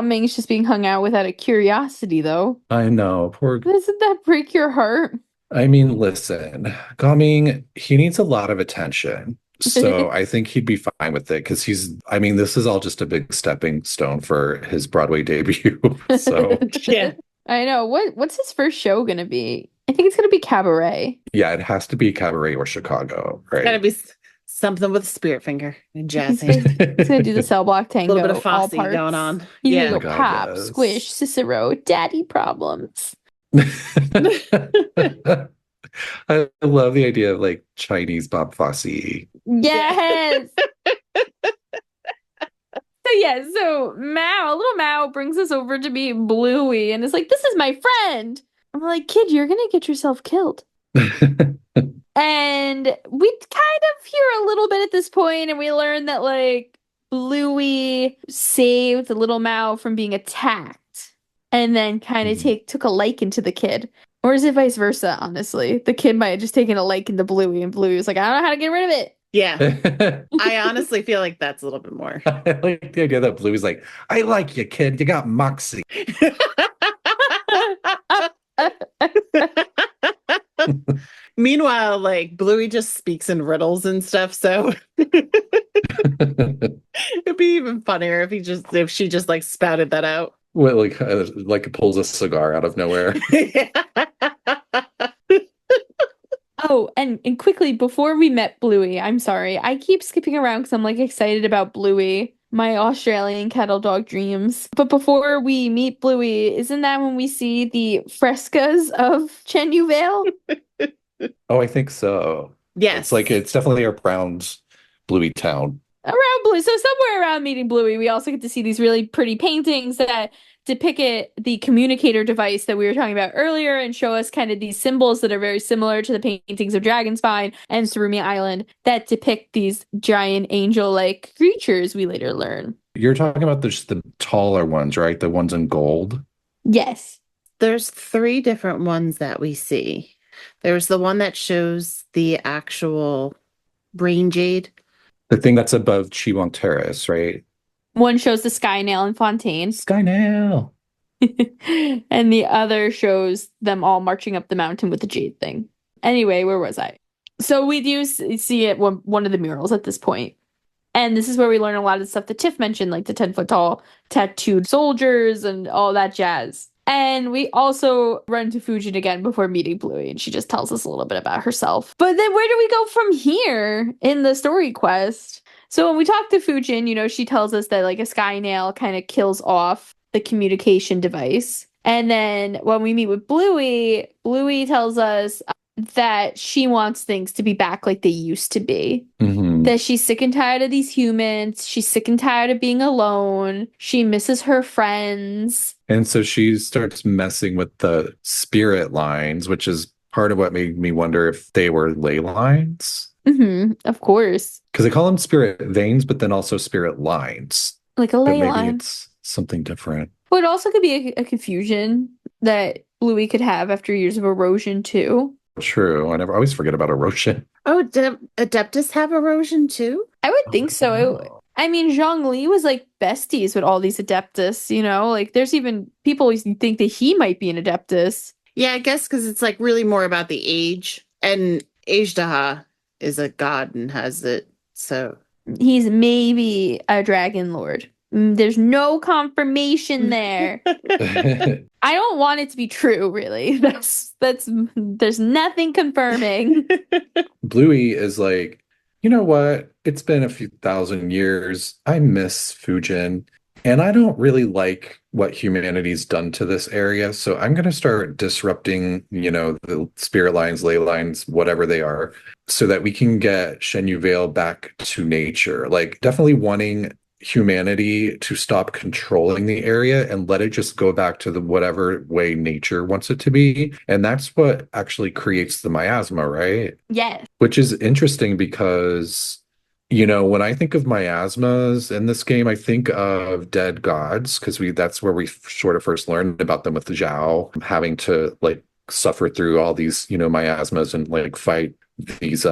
Ming's just being hung out with out of curiosity, though. I know, poor. Doesn't that break your heart? I mean, listen, Gaming, he needs a lot of attention. So I think he'd be fine with it because this is all just a big stepping stone for his Broadway debut. So Yeah. I know. What's his first show gonna be? I think it's gonna be Cabaret. yeah, it has to be Cabaret or Chicago, right? Gotta be something with spirit finger and jazz He's hands. gonna do the cell block A tango. little bit of all Fosse parts. going on. He's Yeah. gonna go God, pop, yes. squish, Cicero, daddy problems. I love the idea of like Chinese Bob Fosse. Yes. So little Mao brings us over to meet Bluey and is like, "This is my friend." I'm like, "Kid, you're gonna get yourself killed." And we kind of hear a little bit at this point, and we learn that like Bluey saved little Mao from being attacked, and then kind of took a liking to the kid. Or is it vice versa, honestly? The kid might have just taken a liking to Bluey, and Bluey was like, "I don't know how to get rid of it." Yeah. I honestly feel like that's a little bit more. I like the idea that Bluey's like, I like you, kid. You got moxie. Meanwhile, like Bluey just speaks in riddles and stuff, so it'd be even funnier if she just like spouted that out. Well, like pulls a cigar out of nowhere. Oh, and quickly, before we met Bluey, I'm sorry, I keep skipping around because I'm like excited about Bluey, my Australian cattle dog dreams. But before we meet Bluey, isn't that when we see the frescoes of Chenyu Vale? Oh, I think so. Yes. It's definitely around Bluey Town. Around Bluey. So somewhere around meeting Bluey, we also get to see these really pretty paintings that depict the communicator device that we were talking about earlier and show us kind of these symbols that are very similar to the paintings of Dragonspine and Surumi Island that depict these giant angel-like creatures we later learn. You're talking about the taller ones, right? The ones in gold? Yes. There's 3 different ones that we see. There's the one that shows the actual brain jade. The thing that's above Chiwong Terrace, right? One shows the Sky Nail and Fontaine. Sky Nail. And the other shows them all marching up the mountain with the jade thing. Anyway, where was I? So we do see it one of the murals at this point. And this is where we learn a lot of the stuff that Tiff mentioned, like the 10-foot tall tattooed soldiers and all that jazz. And we also run to Fujin again before meeting Bluey, and she just tells us a little bit about herself. But then where do we go from here in the story quest? So when we talk to Fujin, she tells us that like a sky nail kind of kills off the communication device. And then when we meet with Bluey, Bluey tells us that she wants things to be back like they used to be. Mm-hmm. That she's sick and tired of these humans. She's sick and tired of being alone. She misses her friends. And so she starts messing with the spirit lines, which is part of what made me wonder if they were ley lines. Mm-hmm, of course. Because they call them spirit veins, but then also spirit lines. Like a But ley maybe line. it's something different. But it also could be a confusion that Bluey could have after years of erosion too. True. I always forget about erosion. Oh, did Adeptus have erosion too? I would think so. I mean, Zhongli was like besties with all these Adeptus, like there's even people who think that he might be an Adeptus. Yeah, I guess because it's like really more about the age. And Ajdaha is a god and has it, so. He's maybe a dragon lord. There's no confirmation there. I don't want it to be true, really. There's nothing confirming. Bluey is like, you know what? It's been a few thousand years. I miss Fujin, and I don't really like what humanity's done to this area. So I'm going to start disrupting, the spirit lines, ley lines, whatever they are, so that we can get Chenyu Vale back to nature. Like, definitely wanting humanity to stop controlling the area and let it just go back to the whatever way nature wants it to be. And that's what actually creates the miasma, right? Yes. Which is interesting because, when I think of miasmas in this game, I think of dead gods because that's where we sort of first learned about them with the Zhao having to like suffer through all these, miasmas and like fight these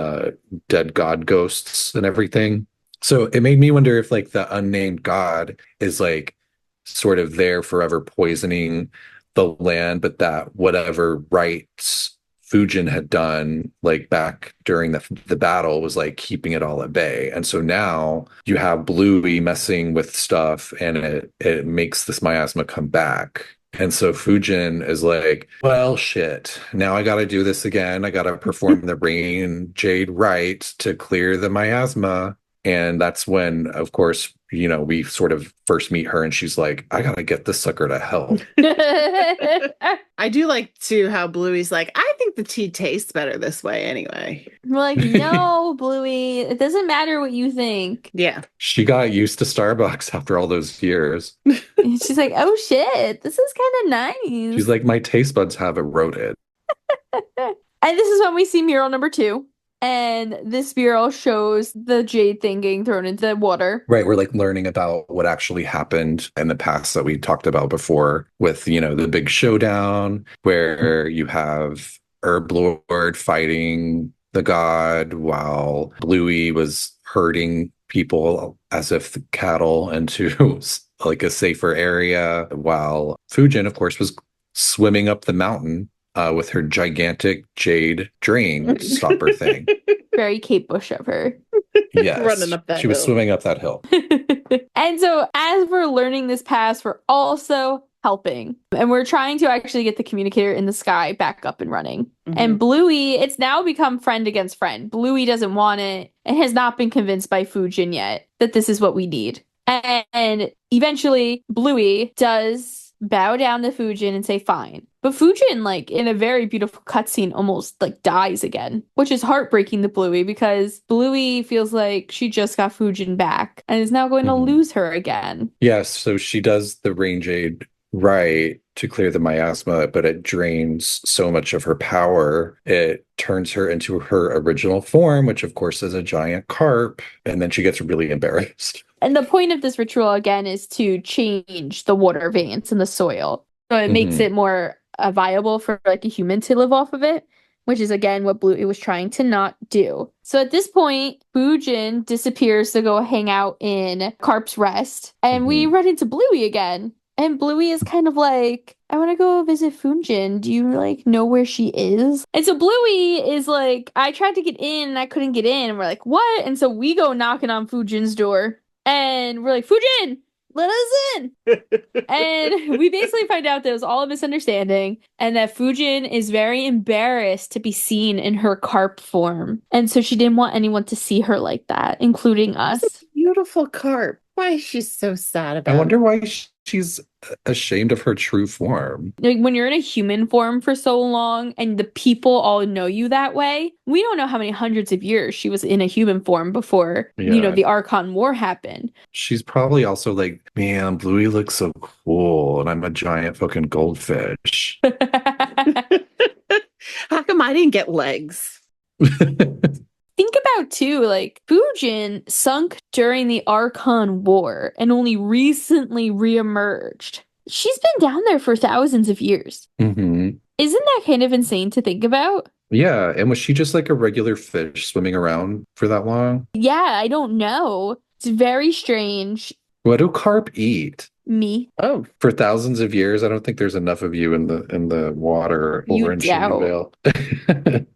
dead god ghosts and everything. So it made me wonder if like the unnamed god is like sort of there forever poisoning the land, but that whatever rites Fujin had done like back during the battle was like keeping it all at bay. And so now you have Bluey messing with stuff and it makes this miasma come back. And so Fujin is like, well, shit, now I got to do this again. I got to perform the rain jade rite to clear the miasma. And that's when, of course, we sort of first meet her and she's like, I got to get this sucker to hell. I do like, too, how Bluey's like, I think the tea tastes better this way anyway. We're like, no, Bluey, it doesn't matter what you think. Yeah. She got used to Starbucks after all those years. And she's like, oh, shit, this is kind of nice. She's like, my taste buds have eroded. And this is when we see mural number 2. And this mural shows the jade thing getting thrown into the water. Right. We're like learning about what actually happened in the past that we talked about before with, the big showdown where you have Herblord fighting the god while Bluey was herding people as if cattle into like a safer area, while Fujin, of course, was swimming up the mountain with her gigantic jade drain stopper thing. Very Kate Bush of her. Yes. Running up that She was hill. swimming up that hill. And so as we're learning this pass, we're also helping. And we're trying to actually get the communicator in the sky back up and running. Mm-hmm. And Bluey, it's now become friend against friend. Bluey doesn't want it and has not been convinced by Fujin yet that this is what we need. And eventually, Bluey does bow down to Fujin and say fine. But Fujin, like, in a very beautiful cutscene, almost, like, dies again. Which is heartbreaking to Bluey because Bluey feels like she just got Fujin back and is now going to lose her again. Yes, so she does the rain jade right to clear the miasma, but it drains so much of her power. It turns her into her original form, which of course is a giant carp, and then she gets really embarrassed. And the point of this ritual, again, is to change the water veins in the soil. So it makes it more viable for like a human to live off of it, which is, again, what Bluey was trying to not do. So at this point, Fujin disappears to go hang out in Carp's Rest, and we run into Bluey again. And Bluey is kind of like, I want to go visit Fujin. Do you, like, know where she is? And so Bluey is like, I tried to get in and I couldn't get in. And we're like, what? And so we go knocking on Fujin's door. And we're like, Fujin, let us in. And we basically find out that it was all a misunderstanding and that Fujin is very embarrassed to be seen in her carp form. And so she didn't want anyone to see her like that, including us. It's a beautiful carp. Why is she so sad about I wonder it? why she's ashamed of her true form. Like, when you're in a human form for so long and the people all know you that way, we don't know how many hundreds of years she was in a human form before, the Archon War happened. She's probably also like, man, Bluey looks so cool, and I'm a giant fucking goldfish. How come I didn't get legs? Think about, too, like, Fujin sunk during the Archon War and only recently reemerged. She's been down there for thousands of years. Isn't that kind of insane to think about? Yeah, and was she just like a regular fish swimming around for that long? Yeah, I don't know. It's very strange. What do carp eat? Me. Oh, For thousands of years, I don't think there's enough of you in the water over in Chenyu Vale.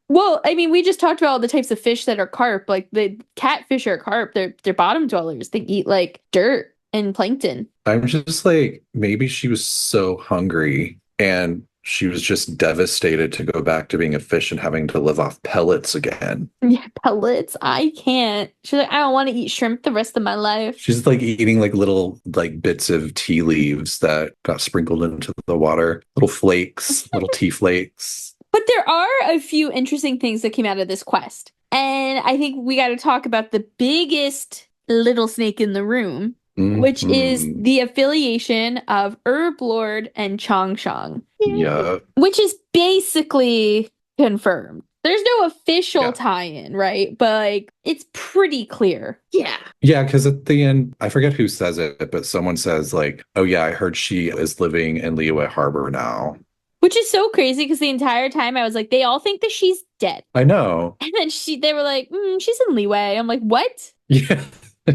Well, I mean, we just talked about all the types of fish that are carp. Like, the catfish are carp. They're bottom dwellers. They eat, like, dirt and plankton. I'm just like, maybe she was so hungry and she was just devastated to go back to being a fish and having to live off pellets again. Yeah, pellets. I can't. She's like, I don't want to eat shrimp the rest of my life. She's like eating like little like bits of tea leaves that got sprinkled into the water, little flakes, little tea flakes. But there are a few interesting things that came out of this quest. And I think we got to talk about the biggest little snake in the room, which is Mhm. the affiliation of Herblord and Changsheng, Yeah. which is basically confirmed. There's no official Yeah. tie-in, right? But like, it's pretty clear. Yeah. Yeah, because at the end, I forget who says it, but someone says like, "Oh yeah, I heard she is living in Liyue Harbor now." Which is so crazy because the entire time I was like, they all think that she's dead. I know. And then they were like, she's in Liyue. I'm like, what? Yeah.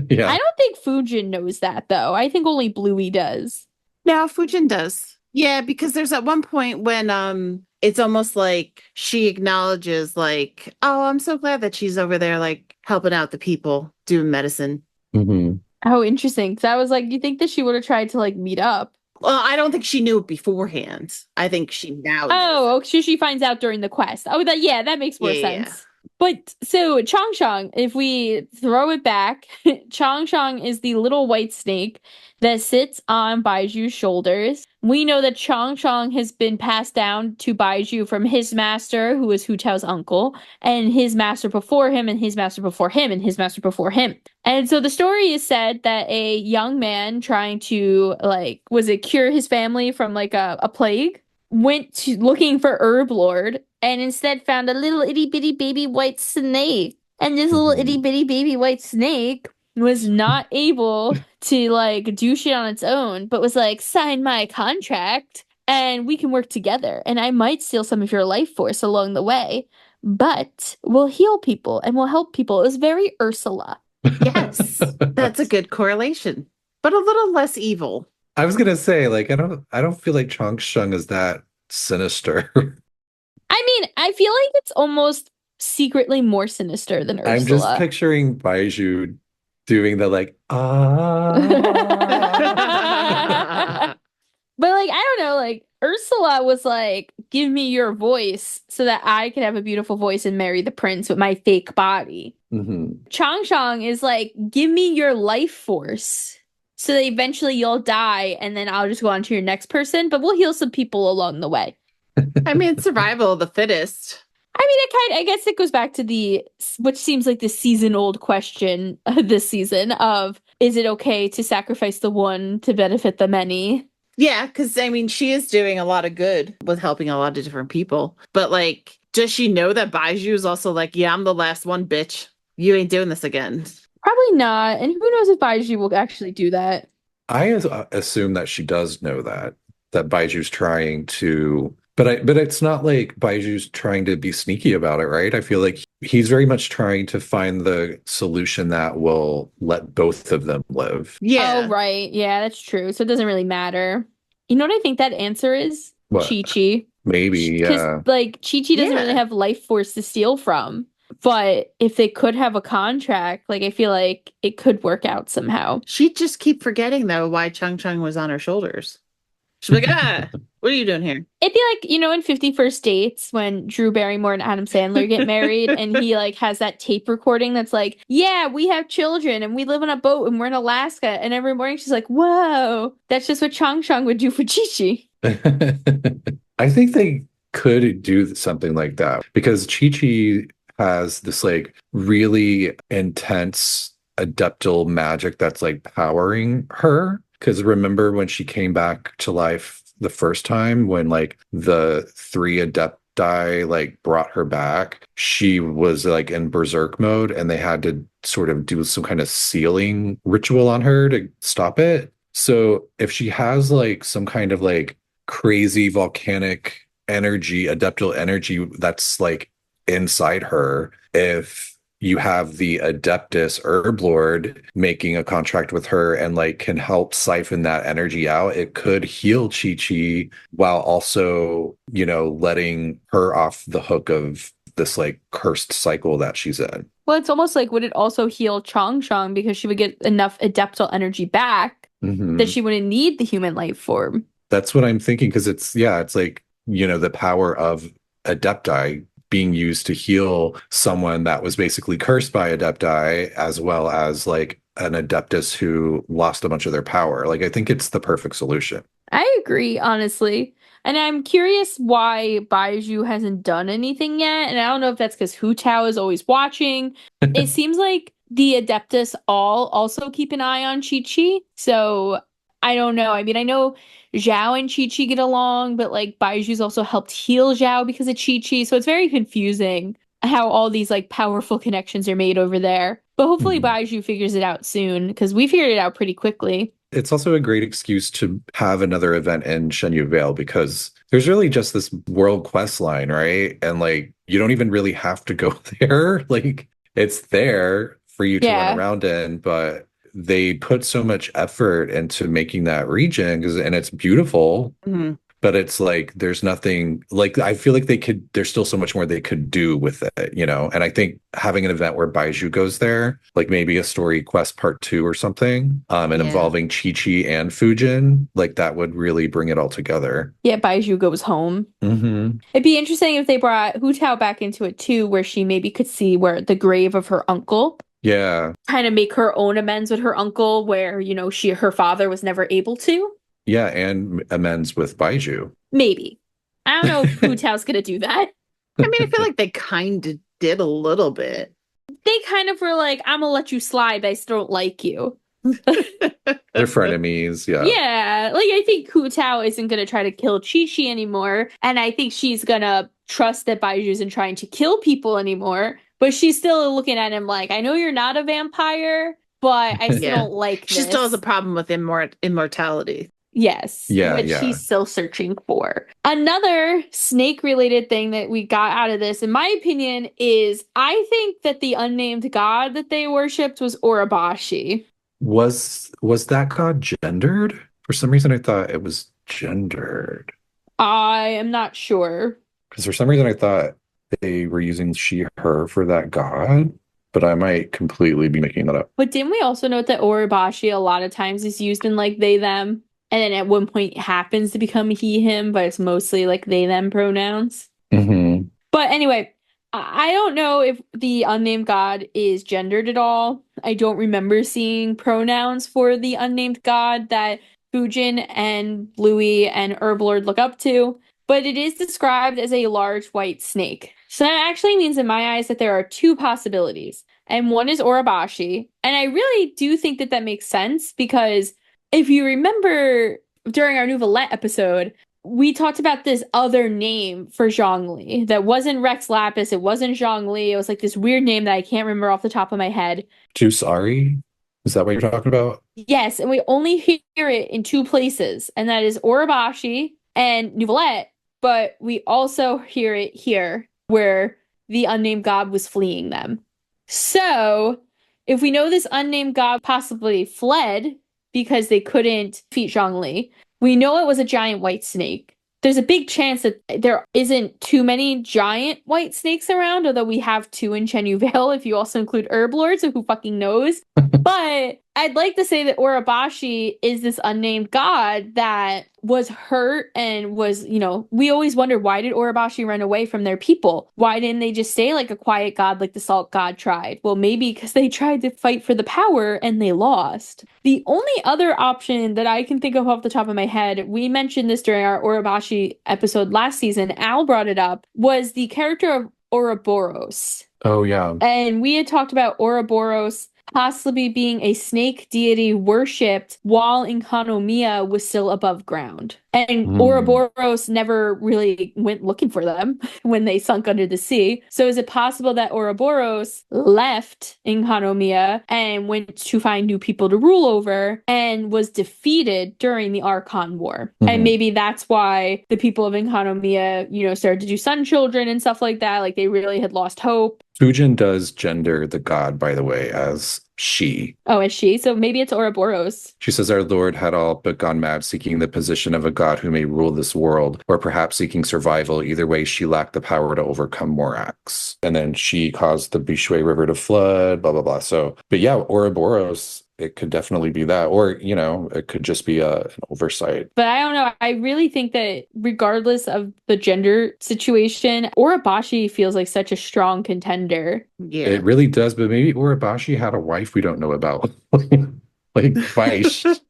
Yeah. I don't think Fujin knows that though. I think only Bluey does. Now Fujin does. Yeah, because there's at one point when it's almost like she acknowledges like, oh, I'm so glad that she's over there like helping out the people doing medicine. hmm Oh, interesting. Because I was like, you think that she would have tried to like meet up? Well, I don't think she knew it beforehand. I think she now knows. Oh, so she finds out during the quest. Oh, that makes more Yeah. sense. But so Changsheng, if we throw it back, Changsheng is the little white snake that sits on Baiju's shoulders. We know that Changsheng has been passed down to Baiju from his master, who is Hu Tao's uncle, and his master before him, and his master before him, and his master before him. And so the story is said that a young man trying to cure his family from like a plague went to looking for Herblord and instead found a little itty bitty baby white snake. And this little itty bitty baby white snake was not able to like do shit on its own, but was like, sign my contract and we can work together. And I might steal some of your life force along the way, but we'll heal people and we'll help people. It was very Ursula. Yes, that's a good correlation, but a little less evil. I was gonna say, like, I don't feel like Changsheng is that sinister. I mean, I feel like it's almost secretly more sinister than Ursula. I'm just picturing Baiju doing the like, But like, I don't know, like Ursula was like, give me your voice so that I can have a beautiful voice and marry the prince with my fake body. Changsheng is like, give me your life force so that eventually you'll die and then I'll just go on to your next person, but we'll heal some people along the way. I mean, survival of the fittest. I mean, I guess it goes back to which seems like the season-old question this season of, is it okay to sacrifice the one to benefit the many? Yeah, because I mean, she is doing a lot of good with helping a lot of different people. But like, does she know that Baiju is also like, yeah, I'm the last one, bitch. You ain't doing this again. Probably not. And who knows if Baiju will actually do that? I assume that she does know that Baiju's trying to, but it's not like Baiju's trying to be sneaky about it, right? I feel like he's very much trying to find the solution that will let both of them live. Yeah. Oh, right. Yeah, that's true. So it doesn't really matter. You know what I think that answer is? What? Chi-Chi. Maybe, yeah. Because like Chi-Chi doesn't really have life force to steal from. But if they could have a contract, like I feel like it could work out somehow. She'd just keep forgetting though why Changcheng was on her shoulders. She'd be like, what are you doing here? It'd be like, you know, in 50 First Dates when Drew Barrymore and Adam Sandler get married and he like has that tape recording that's like, yeah, we have children and we live on a boat and we're in Alaska. And every morning she's like, whoa, that's just what Changsheng would do for Chi-Chi. I think they could do something like that because Chi-Chi has this like really intense adeptal magic that's like powering her. Because remember when she came back to life the first time when like the 3 adepti like brought her back, she was like in berserk mode and they had to sort of do some kind of sealing ritual on her to stop it. So if she has like some kind of like crazy volcanic energy, adeptal energy that's like inside her, if you have the Adeptus Herblord making a contract with her and like can help siphon that energy out, it could heal Chi-Chi while also, you know, letting her off the hook of this like cursed cycle that she's in. Well, it's almost like, would it also heal Changsheng because she would get enough adeptal energy back that she wouldn't need the human life form? That's what I'm thinking because it's like, you know, the power of Adepti being used to heal someone that was basically cursed by Adepti, as well as like an Adeptus who lost a bunch of their power. Like, I think it's the perfect solution. I agree, honestly. And I'm curious why Baiju hasn't done anything yet. And I don't know if that's because Hu Tao is always watching. It seems like the Adeptus all also keep an eye on Chi-Chi. So I don't know. I mean, I know Zhao and Chi-Chi get along, but like Baiju's also helped heal Zhao because of Chi-Chi. So it's very confusing how all these like powerful connections are made over there. But hopefully Baiju figures it out soon because we figured it out pretty quickly. It's also a great excuse to have another event in Chenyu Vale because there's really just this world quest line, right? And like you don't even really have to go there. Like it's there for you to run around in, but they put so much effort into making that region and it's beautiful. But it's like there's nothing like I feel like there's still so much more they could do with it, you know. And I think having an event where Baiju goes there, like maybe a story quest part 2 or something, and involving Chi-Chi and Fujin, like that would really bring it all together. Yeah, Baiju goes home. It'd be interesting if they brought Hu Tao back into it too, where she maybe could see where the grave of her uncle. Yeah. Kind of make her own amends with her uncle where, you know, her father was never able to. Yeah, and amends with Baiju. Maybe. I don't know if Hu Tao's going to do that. I mean, I feel like they kind of did a little bit. They kind of were like, I'm going to let you slide, but I still don't like you. They're frenemies, yeah. Yeah, like I think Hu Tao isn't going to try to kill Chi-Chi anymore. And I think she's going to trust that Baiju isn't trying to kill people anymore. But she's still looking at him like, I know you're not a vampire, but I still don't like this. She still has a problem with immortality. Yes. Yeah. Which she's still searching for. Another snake-related thing that we got out of this, in my opinion, is I think that the unnamed god that they worshipped was Orobashi. Was that god gendered? For some reason, I thought it was gendered. I am not sure. Because for some reason, I thought they were using she, her for that god. But I might completely be making that up. But didn't we also note that Orobashi a lot of times is used in like they, them? And then at one point happens to become he, him, but it's mostly like they, them pronouns. But anyway, I don't know if the unnamed god is gendered at all. I don't remember seeing pronouns for the unnamed god that Fujin and Bluey and Herblord look up to. But it is described as a large white snake. So that actually means in my eyes that there are 2 possibilities. And one is Orobashi. And I really do think that that makes sense because if you remember during our Nouvellette episode, we talked about this other name for Zhongli that wasn't Rex Lapis, it wasn't Zhongli, it was like this weird name that I can't remember off the top of my head. Jusari? Is that what you're talking about? Yes, and we only hear it in 2 places, and that is Orobashi and Nouvellette, but we also hear it here where the unnamed god was fleeing them. So, if we know this unnamed god possibly fled because they couldn't defeat Zhongli, we know it was a giant white snake. There's a big chance that there isn't too many giant white snakes around, although we have 2 in Chenyu Vale if you also include Herblord, so who fucking knows? But I'd like to say that Orobashi is this unnamed god that was hurt and was, you know, we always wonder, why did Orobashi run away from their people? Why didn't they just stay like a quiet god like the Salt God tried? Well, maybe because they tried to fight for the power and they lost. The only other option that I can think of off the top of my head, we mentioned this during our Orobashi episode last season, Al brought it up, was the character of Ouroborus. Oh, yeah. And we had talked about Ouroborus possibly being a snake deity worshipped while Enkanomiya was still above ground. And Ouroboros never really went looking for them when they sunk under the sea. So is it possible that Ouroboros left Enkanomiya and went to find new people to rule over and was defeated during the Archon War? And maybe that's why the people of Enkanomiya, you know, started to do sun children and stuff like that. Like they really had lost hope. Fujin does gender the god, by the way, as she. Oh, is she? So maybe it's Ouroboros. She says, our lord had all but gone mad seeking the position of a god who may rule this world, or perhaps seeking survival. Either way, she lacked the power to overcome Morax. And then she caused the Bishui River to flood, blah, blah, blah. So, but yeah, Ouroboros, it could definitely be that. Or, you know, it could just be an oversight. But I don't know. I really think that regardless of the gender situation, Orobashi feels like such a strong contender. Yeah. It really does. But maybe Orobashi had a wife we don't know about. Like Beisht.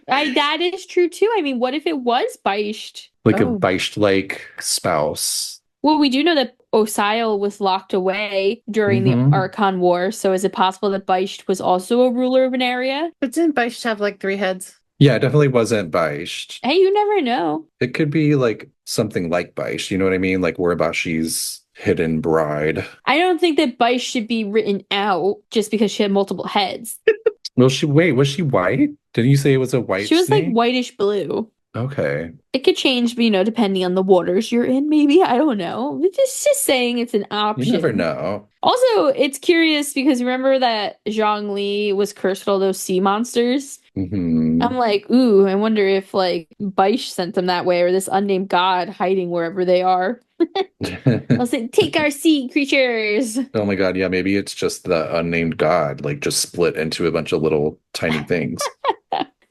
That is true too. I mean, what if it was Beisht? Like a Beisht-like spouse. Well, we do know that Osail was locked away during the Mhm. Archon War. So is it possible that Beisht was also a ruler of an area? But didn't Beish have like 3 heads? Yeah, it definitely wasn't Beisht. Hey, you never know. It could be like something like Beisht, you know what I mean? Like Orobashi's hidden bride. I don't think that Beisht should be written out just because she had multiple heads. Was she white? Didn't you say it was a white She was like snake? whitish blue. Okay. It could change, depending on the waters you're in, maybe. I don't know. Just saying it's an You option. never know. Also, it's curious because remember that Zhang Li was cursed with all those sea monsters? Mhm. I'm like, ooh, I wonder if like Beish sent them that way or this unnamed god hiding wherever they are. I'll say, take our sea creatures. Oh my God, yeah, maybe it's just the unnamed god, like just split into a bunch of little tiny things.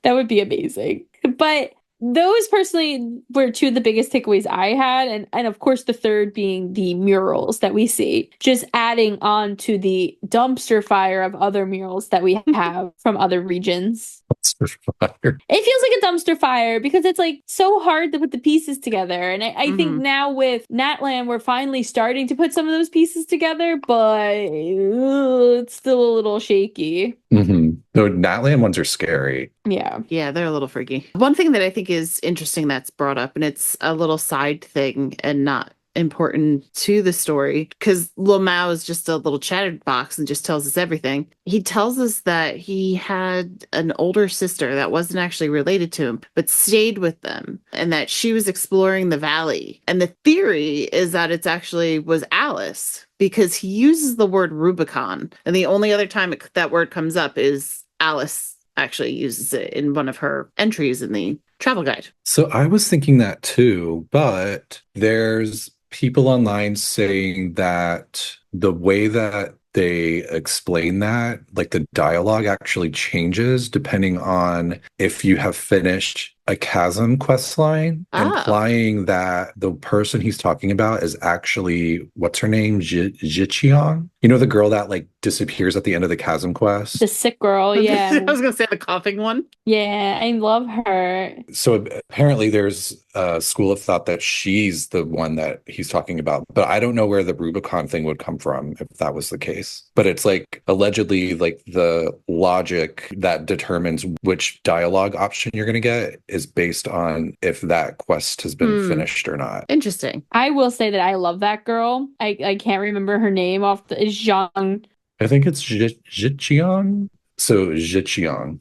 That would be amazing. But those personally were two of the biggest takeaways I had. And of course, the third being the murals that we see, just adding on to the dumpster fire of other murals that we have from other regions. It feels like a dumpster fire because it's like so hard to put the pieces together. And I think now with Natlan, we're finally starting to put some of those pieces together, but it's still a little shaky. Mm-hmm. The Natlan ones are scary. Yeah. Yeah, they're a little freaky. One thing that I think is interesting that's brought up, and it's a little side thing and not important to the story, because Lo Mao is just a little chatterbox and just tells us everything. He tells us that he had an older sister that wasn't actually related to him, but stayed with them, and that she was exploring the valley. And the theory is that it's actually was Alice, because he uses the word Rubicon, and the only other time that word comes up is Alice actually uses it in one of her entries in the travel guide. So I was thinking that too, but there's people online saying that the way that they explain that, like the dialogue actually changes depending on if you have finished a chasm quest line, implying that the person he's talking about is actually, what's her name? Jiqiang? You know, the girl that like disappears at the end of the chasm quest? The sick girl, yeah. I was going to say the coughing one. Yeah, I love her. So apparently there's a school of thought that she's the one that he's talking about, but I don't know where the Rubicon thing would come from if that was the case. But it's like allegedly like the logic that determines which dialogue option you're going to get is based on if that quest has been finished or not. Interesting. I will say that I love that girl. I can't remember her name off the is Zhang. I think it's Jiqiang. So Jiqiang.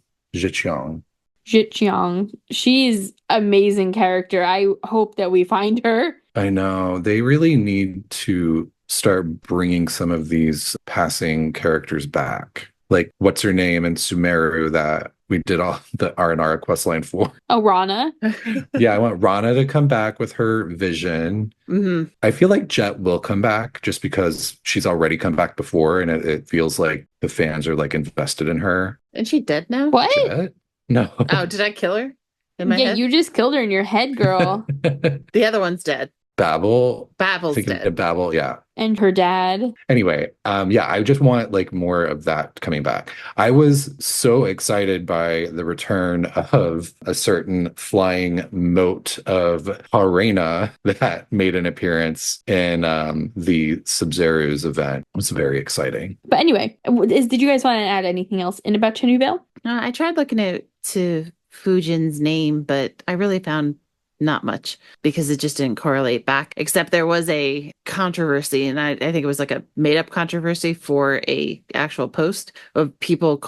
She's amazing character. I hope that we find her. I know. They really need to start bringing some of these passing characters back. Like, what's her name in Sumeru that we did all the R&R quest line for? Oh, Rana. Yeah, I want Rana to come back with her vision. Mm-hmm. I feel like Jet will come back just because she's already come back before, and it feels like the fans are like invested in her. Isn't she dead now? What? Jet? No. Oh, did I kill her? In my head? You just killed her in your head, girl. The other one's dead. Babel. Babel's dead. Babel, yeah. And her dad. Anyway, yeah, I just want like more of that coming back. I was so excited by the return of a certain flying moat of Harena that made an appearance in the Sub-Zero's event. It was very exciting. But anyway, did you guys want to add anything else in about Chenyu Vale? I tried looking at to Fujin's name, but I really found not much because it just didn't correlate back, except there was a controversy, and I think it was like a made-up controversy for a actual post of people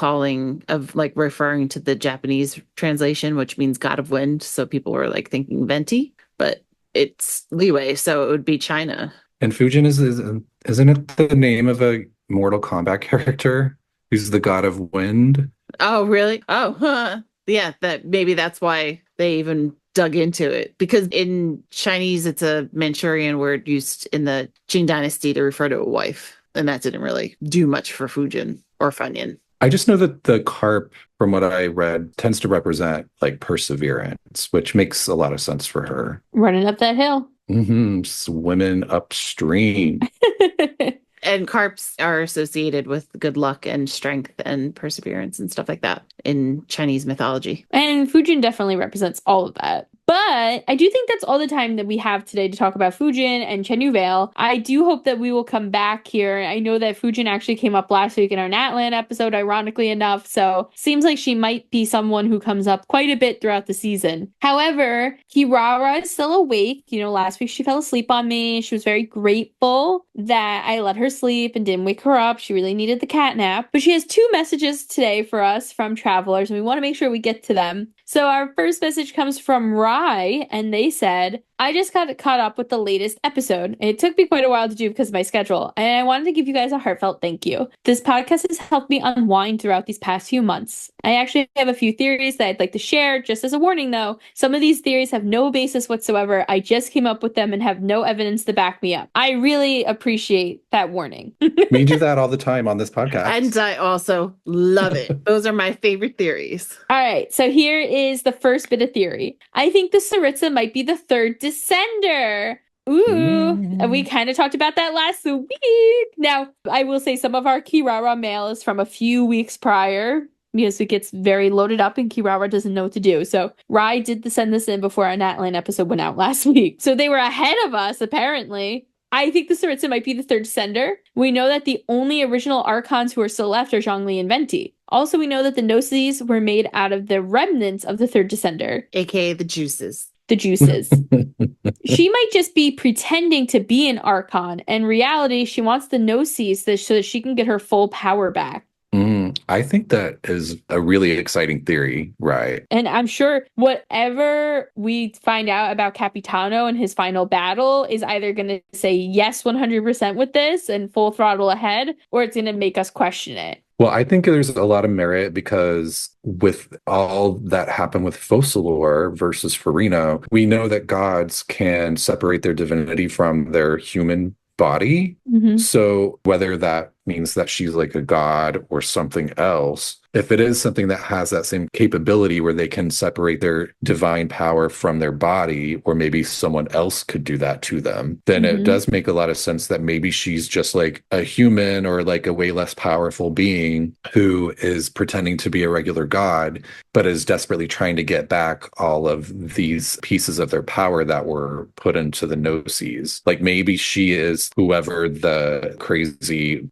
referring to the Japanese translation, which means God of Wind. So people were like thinking Venti, but it's Leeway, so it would be China. And Fujin isn't it the name of a Mortal Kombat character who's the God of Wind? Oh, really? Oh, huh. Yeah, maybe that's why they even dug into it, because in Chinese it's a Manchurian word used in the Qing dynasty to refer to a wife, and that didn't really do much for Fujin or Funyun. I just know that the carp, from what I read, tends to represent like perseverance, which makes a lot of sense for her. Running up that hill. Swimming upstream. And carps are associated with good luck and strength and perseverance and stuff like that in Chinese mythology. And Fujin definitely represents all of that. But I do think that's all the time that we have today to talk about Fujin and Chenyu Vale. I do hope that we will come back here. I know that Fujin actually came up last week in our Natlan episode, ironically enough, so seems like she might be someone who comes up quite a bit throughout the season. However, Kirara is still awake. Last week she fell asleep on me. She was very grateful that I let her sleep and didn't wake her up. She really needed the cat nap. But she has 2 messages today for us from travelers, and we want to make sure we get to them. So our first message comes from Rai, and they said, I just got caught up with the latest episode. It took me quite a while to do because of my schedule, and I wanted to give you guys a heartfelt thank you. This podcast has helped me unwind throughout these past few months. I actually have a few theories that I'd like to share. Just as a warning, though, some of these theories have no basis whatsoever. I just came up with them and have no evidence to back me up. I really appreciate that warning. We do that all the time on this podcast. And I also love it. Those are my favorite theories. All right, so here is the first bit of theory. I think the Saritsa might be the 3rd descender. Ooh, and we kind of talked about that last week. Now, I will say some of our Kirara mail is from a few weeks prior because it gets very loaded up and Kirara doesn't know what to do. So Rai did send this in before our Natlan episode went out last week. So they were ahead of us, apparently. I think the Saritsa might be the 3rd descender. We know that the only original Archons who are still left are Zhongli and Venti. Also, we know that the Gnosis were made out of the remnants of the 3rd descender. AKA the juices. The juices. She might just be pretending to be an Archon. In reality, she wants the Gnosis so that she can get her full power back. I think that is a really exciting theory, right? And I'm sure whatever we find out about Capitano and his final battle is either going to say yes 100% with this and full throttle ahead, or it's going to make us question it. Well, I think there's a lot of merit because with all that happened with Focalor versus Farina, we know that gods can separate their divinity from their human body. So whether that means that she's like a god or something else, if it is something that has that same capability where they can separate their divine power from their body, or maybe someone else could do that to them, then it does make a lot of sense that maybe she's just like a human or like a way less powerful being who is pretending to be a regular god, but is desperately trying to get back all of these pieces of their power that were put into the Gnosis. Like maybe she is whoever the crazy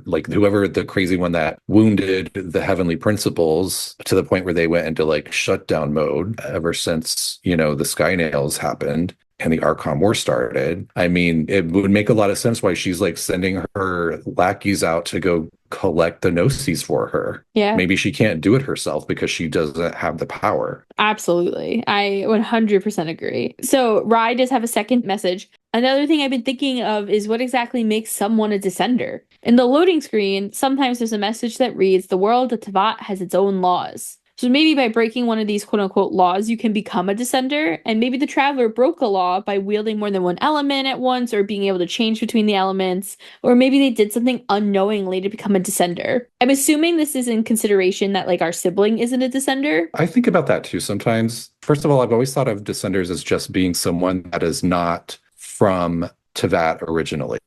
like whoever the crazy one that wounded the heavenly principles to the point where they went into like shutdown mode ever since, the Sky Nails happened and the Archon War started. I mean, it would make a lot of sense why she's like sending her lackeys out to go collect the Gnosis for her. Yeah. Maybe she can't do it herself because she doesn't have the power. Absolutely. I 100% agree. So Rai does have a second message. Another thing I've been thinking of is what exactly makes someone a descender. In the loading screen, sometimes there's a message that reads, the world of Teyvat has its own laws. So maybe by breaking one of these quote-unquote laws, you can become a descender, and maybe the traveler broke a law by wielding more than one element at once or being able to change between the elements, or maybe they did something unknowingly to become a descender. I'm assuming this is in consideration that like our sibling isn't a descender. I think about that too sometimes. First of all, I've always thought of descenders as just being someone that is not from Teyvat originally,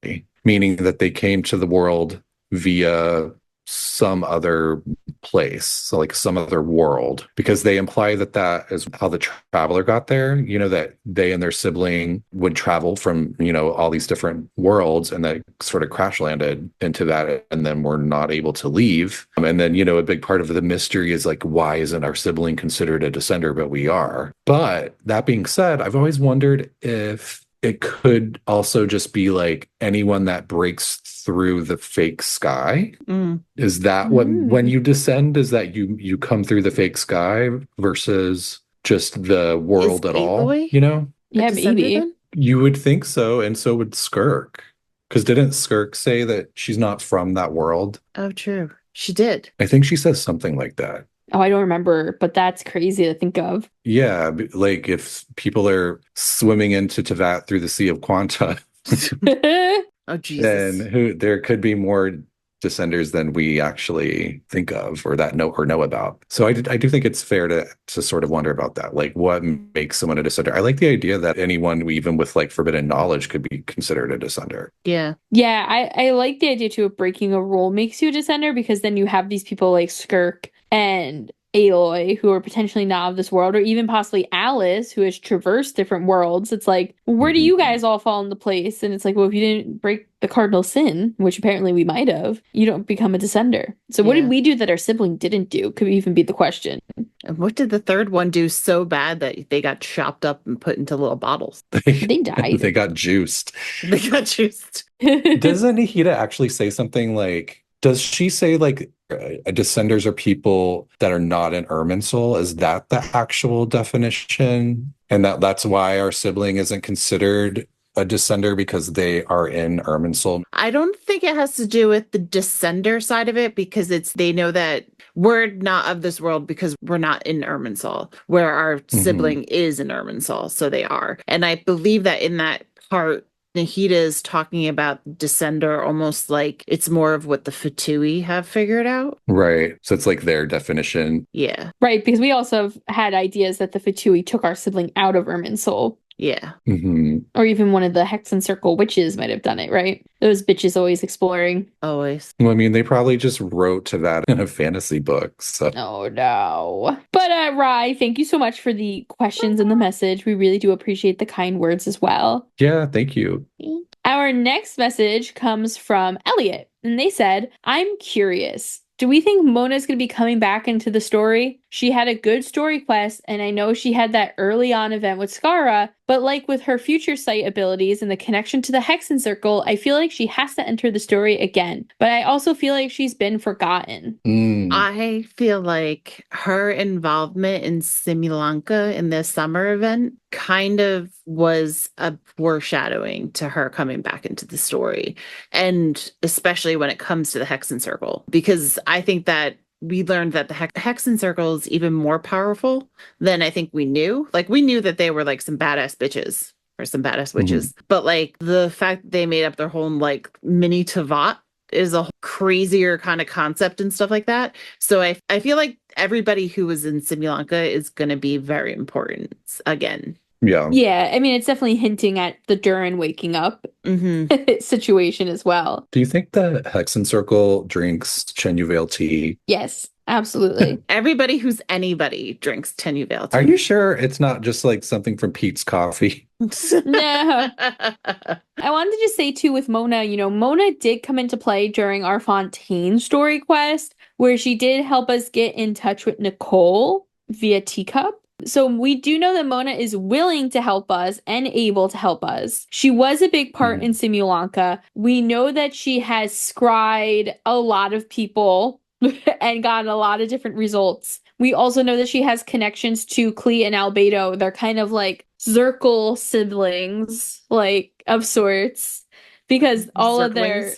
meaning that they came to the world via some other place, so like some other world, because they imply that that is how the traveler got there, that they and their sibling would travel from, all these different worlds and that sort of crash landed into that and then were not able to leave. And then, a big part of the mystery is like, why isn't our sibling considered a descender, but we are? But that being said, I've always wondered if it could also just be like anyone that breaks through the fake sky. Is that when you descend, is that you come through the fake sky versus just the world at all? Yeah, maybe. Then? You would think so, and so would Skirk. Because didn't Skirk say that she's not from that world? Oh, true. She did. I think she says something like that. Oh, I don't remember, but that's crazy to think of. Yeah, like if people are swimming into Teyvat through the Sea of Quanta, oh, Jesus. then there could be more descenders than we actually think of or know about. So I do think it's fair to sort of wonder about that. Like what makes someone a descender? I like the idea that anyone even with like forbidden knowledge could be considered a descender. Yeah. Yeah, I like the idea too of breaking a rule makes you a descender, because then you have these people like Skirk and Aloy, who are potentially not of this world, or even possibly Alice, who has traversed different worlds. It's like, where do you guys all fall into place? And it's like, well, if you didn't break the cardinal sin, which apparently we might have, you don't become a descender. So what did we do that our sibling didn't do? Could even be the question. And what did the third one do so bad that they got chopped up and put into little bottles? They died. They got juiced. They got juiced. Doesn't Nihida actually say something like, does she say like descenders are people that are not in Irminsul? Is that the actual definition? And that's why our sibling isn't considered a descender because they are in Irminsul? I don't think it has to do with the descender side of it, because they know that we're not of this world because we're not in Irminsul, where our sibling is in Irminsul, so they are. And I believe that in that part, Nahida is talking about descender almost like it's more of what the Fatui have figured out. Right. So it's like their definition. Yeah. Right, because we also have had ideas that the Fatui took our sibling out of Irminsul. Yeah. Or even one of the Hexen Circle witches might have done it, right? Those bitches always exploring. Always. Well, I mean, they probably just wrote to that in a fantasy book. So. Oh, no. But, Rai, thank you so much for the questions and the message. We really do appreciate the kind words as well. Yeah, thank you. Our next message comes from Elliot, and they said, I'm curious. Do we think Mona is going to be coming back into the story? She had a good story quest, and I know she had that early on event with Skara, but like with her future sight abilities and the connection to the Hexen Circle, I feel like she has to enter the story again. But I also feel like she's been forgotten. I feel like her involvement in Simulanka in the summer event kind of was a foreshadowing to her coming back into the story. And especially when it comes to the Hexen Circle, because I think that we learned that the Hexen Circle is even more powerful than I think we knew. Like, we knew that they were like some badass bitches or some badass witches. But like the fact that they made up their whole like mini Teyvat is a crazier kind of concept and stuff like that. So I feel like everybody who was in Simulanka is going to be very important again. Yeah, I mean, it's definitely hinting at the Durin waking up situation as well. Do you think the Hexen Circle drinks Chenyu Vale tea? Yes, absolutely. Everybody who's anybody drinks Chenyu Vale tea. Are you sure it's not just like something from Pete's Coffee? No. I wanted to just say too with Mona, Mona did come into play during our Fontaine story quest, where she did help us get in touch with Nicole via Teacup. So we do know that Mona is willing to help us and able to help us. She was a big part in Simulanka. We know that she has scryed a lot of people and gotten a lot of different results. We also know that she has connections to Klee and Albedo. They're kind of like Zirkle siblings, like, of sorts, because all of their...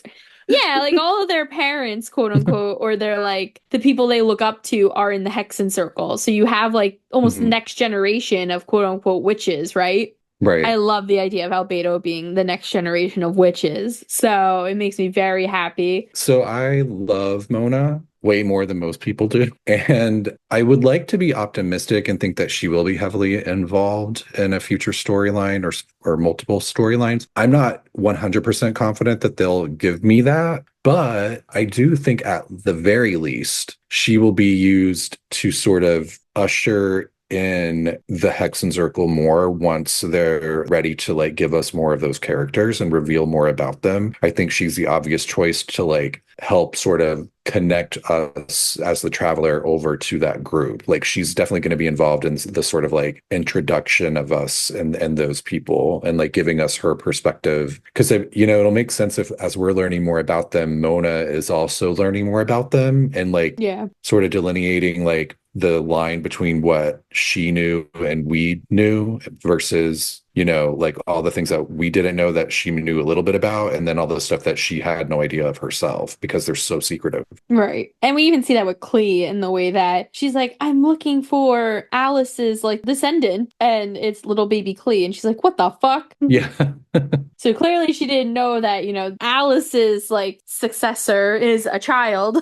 Yeah, like all of their parents, quote unquote, or they're like the people they look up to are in the Hexen Circle. So you have like almost next generation of quote unquote witches, right? Right. I love the idea of Albedo being the next generation of witches. So it makes me very happy. So I love Mona way more than most people do. And I would like to be optimistic and think that she will be heavily involved in a future storyline or multiple storylines. I'm not 100% confident that they'll give me that, but I do think at the very least, she will be used to sort of usher in the Hexen Circle more once they're ready to like give us more of those characters and reveal more about them. I think she's the obvious choice to like help sort of connect us as the traveler over to that group. Like, she's definitely going to be involved in the sort of like introduction of us and those people and like giving us her perspective, because it'll make sense if as we're learning more about them, Mona is also learning more about them and like sort of delineating like the line between what she knew and we knew versus like all the things that we didn't know that she knew a little bit about, and then all the stuff that she had no idea of herself because they're so secretive. Right. And we even see that with Klee in the way that she's like, I'm looking for Alice's like descendant, and it's little baby Klee, and she's like, what the fuck? Yeah. So clearly she didn't know that, Alice's like successor is a child.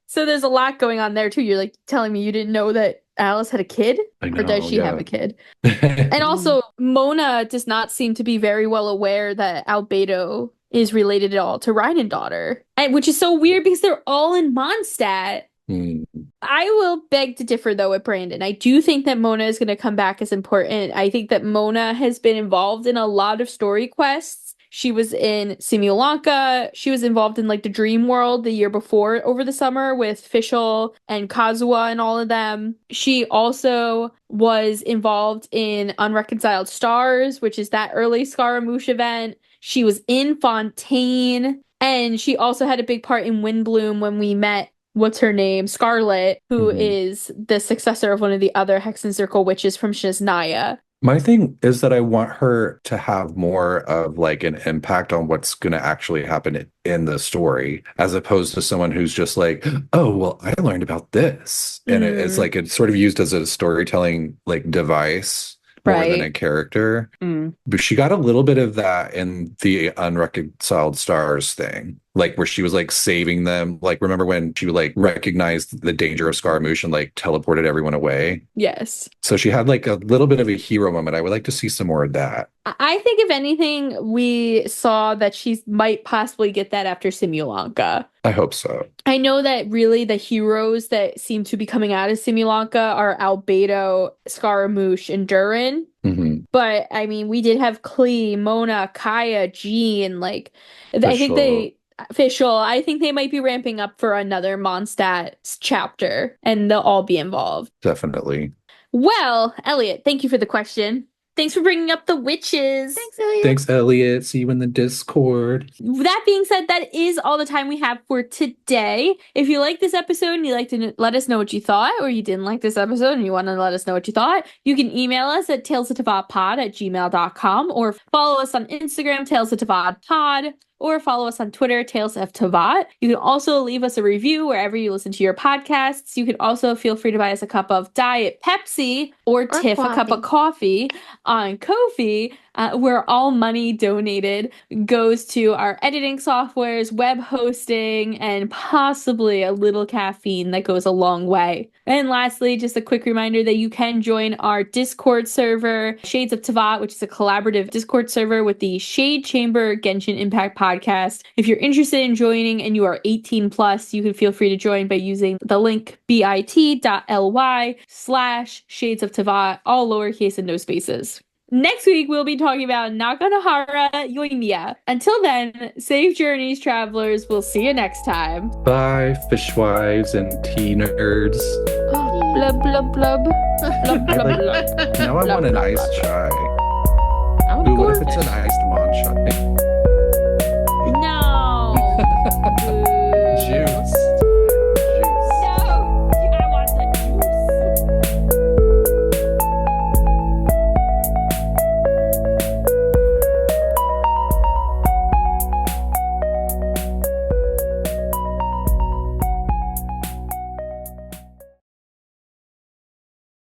So there's a lot going on there too. You're like telling me you didn't know that Alice had a kid? Or does she have a kid? And also, Mona does not seem to be very well aware that Albedo is related at all to Rhine daughter. Which is so weird because they're all in Mondstadt. Hmm. I will beg to differ though with Brandon. I do think that Mona is going to come back as important. I think that Mona has been involved in a lot of story quests. She was in Simulanka. She was involved in like the Dream World the year before over the summer with Fischl and Kazuha and all of them. She also was involved in Unreconciled Stars, which is that early Scaramouche event. She was in Fontaine, and she also had a big part in Windbloom when we met what's her name? Scarlet, who is the successor of one of the other Hexen Circle witches from Shiznaya. My thing is that I want her to have more of like an impact on what's going to actually happen in the story, as opposed to someone who's just like, oh, well, I learned about this. And it's like, it's sort of used as a storytelling like device more than a character. But she got a little bit of that in the Unreconciled Stars thing, like where she was like saving them. Like, remember when she like recognized the danger of Scaramouche and like teleported everyone away? Yes. So she had like a little bit of a hero moment. I would like to see some more of that. I think if anything, we saw that she might possibly get that after Simulanka. I hope so. I know that really the heroes that seem to be coming out of Simulanka are Albedo, Scaramouche, and Durin. But I mean, we did have Klee, Mona, Kaya, Jean, like I think they Fischl. I think they might be ramping up for another Mondstadt chapter, and they'll all be involved. Definitely. Well, Elliot, thank you for the question. Thanks for bringing up the witches. Thanks, Elliot. Thanks, Elliot. See you in the Discord. That being said, that is all the time we have for today. If you like this episode and you'd like to let us know what you thought, or you didn't like this episode and you want to let us know what you thought, you can email us at talesoftevatpod@gmail.com, or follow us on Instagram, talesoftevatpod, or follow us on Twitter, Tales of Teyvat. You can also leave us a review wherever you listen to your podcasts. You can also feel free to buy us a cup of Diet Pepsi or Tiff a cup of coffee on Ko-fi, where all money donated goes to our editing softwares, web hosting, and possibly a little caffeine that goes a long way. And lastly, just a quick reminder that you can join our Discord server, Shades of Teyvat, which is a collaborative Discord server with the Shade Chamber Genshin Impact podcast. If you're interested in joining and you are 18 plus, you can feel free to join by using the link bit.ly/Shades of Teyvat, all lowercase and no spaces. Next week, we'll be talking about Nakanohara Yoimiya. Until then, safe journeys, travelers. We'll see you next time. Bye, fishwives and tea nerds. Blub, blub, blub. Blub, blub, blub. Now I want an iced chai. Ooh, what if it's an iced matcha?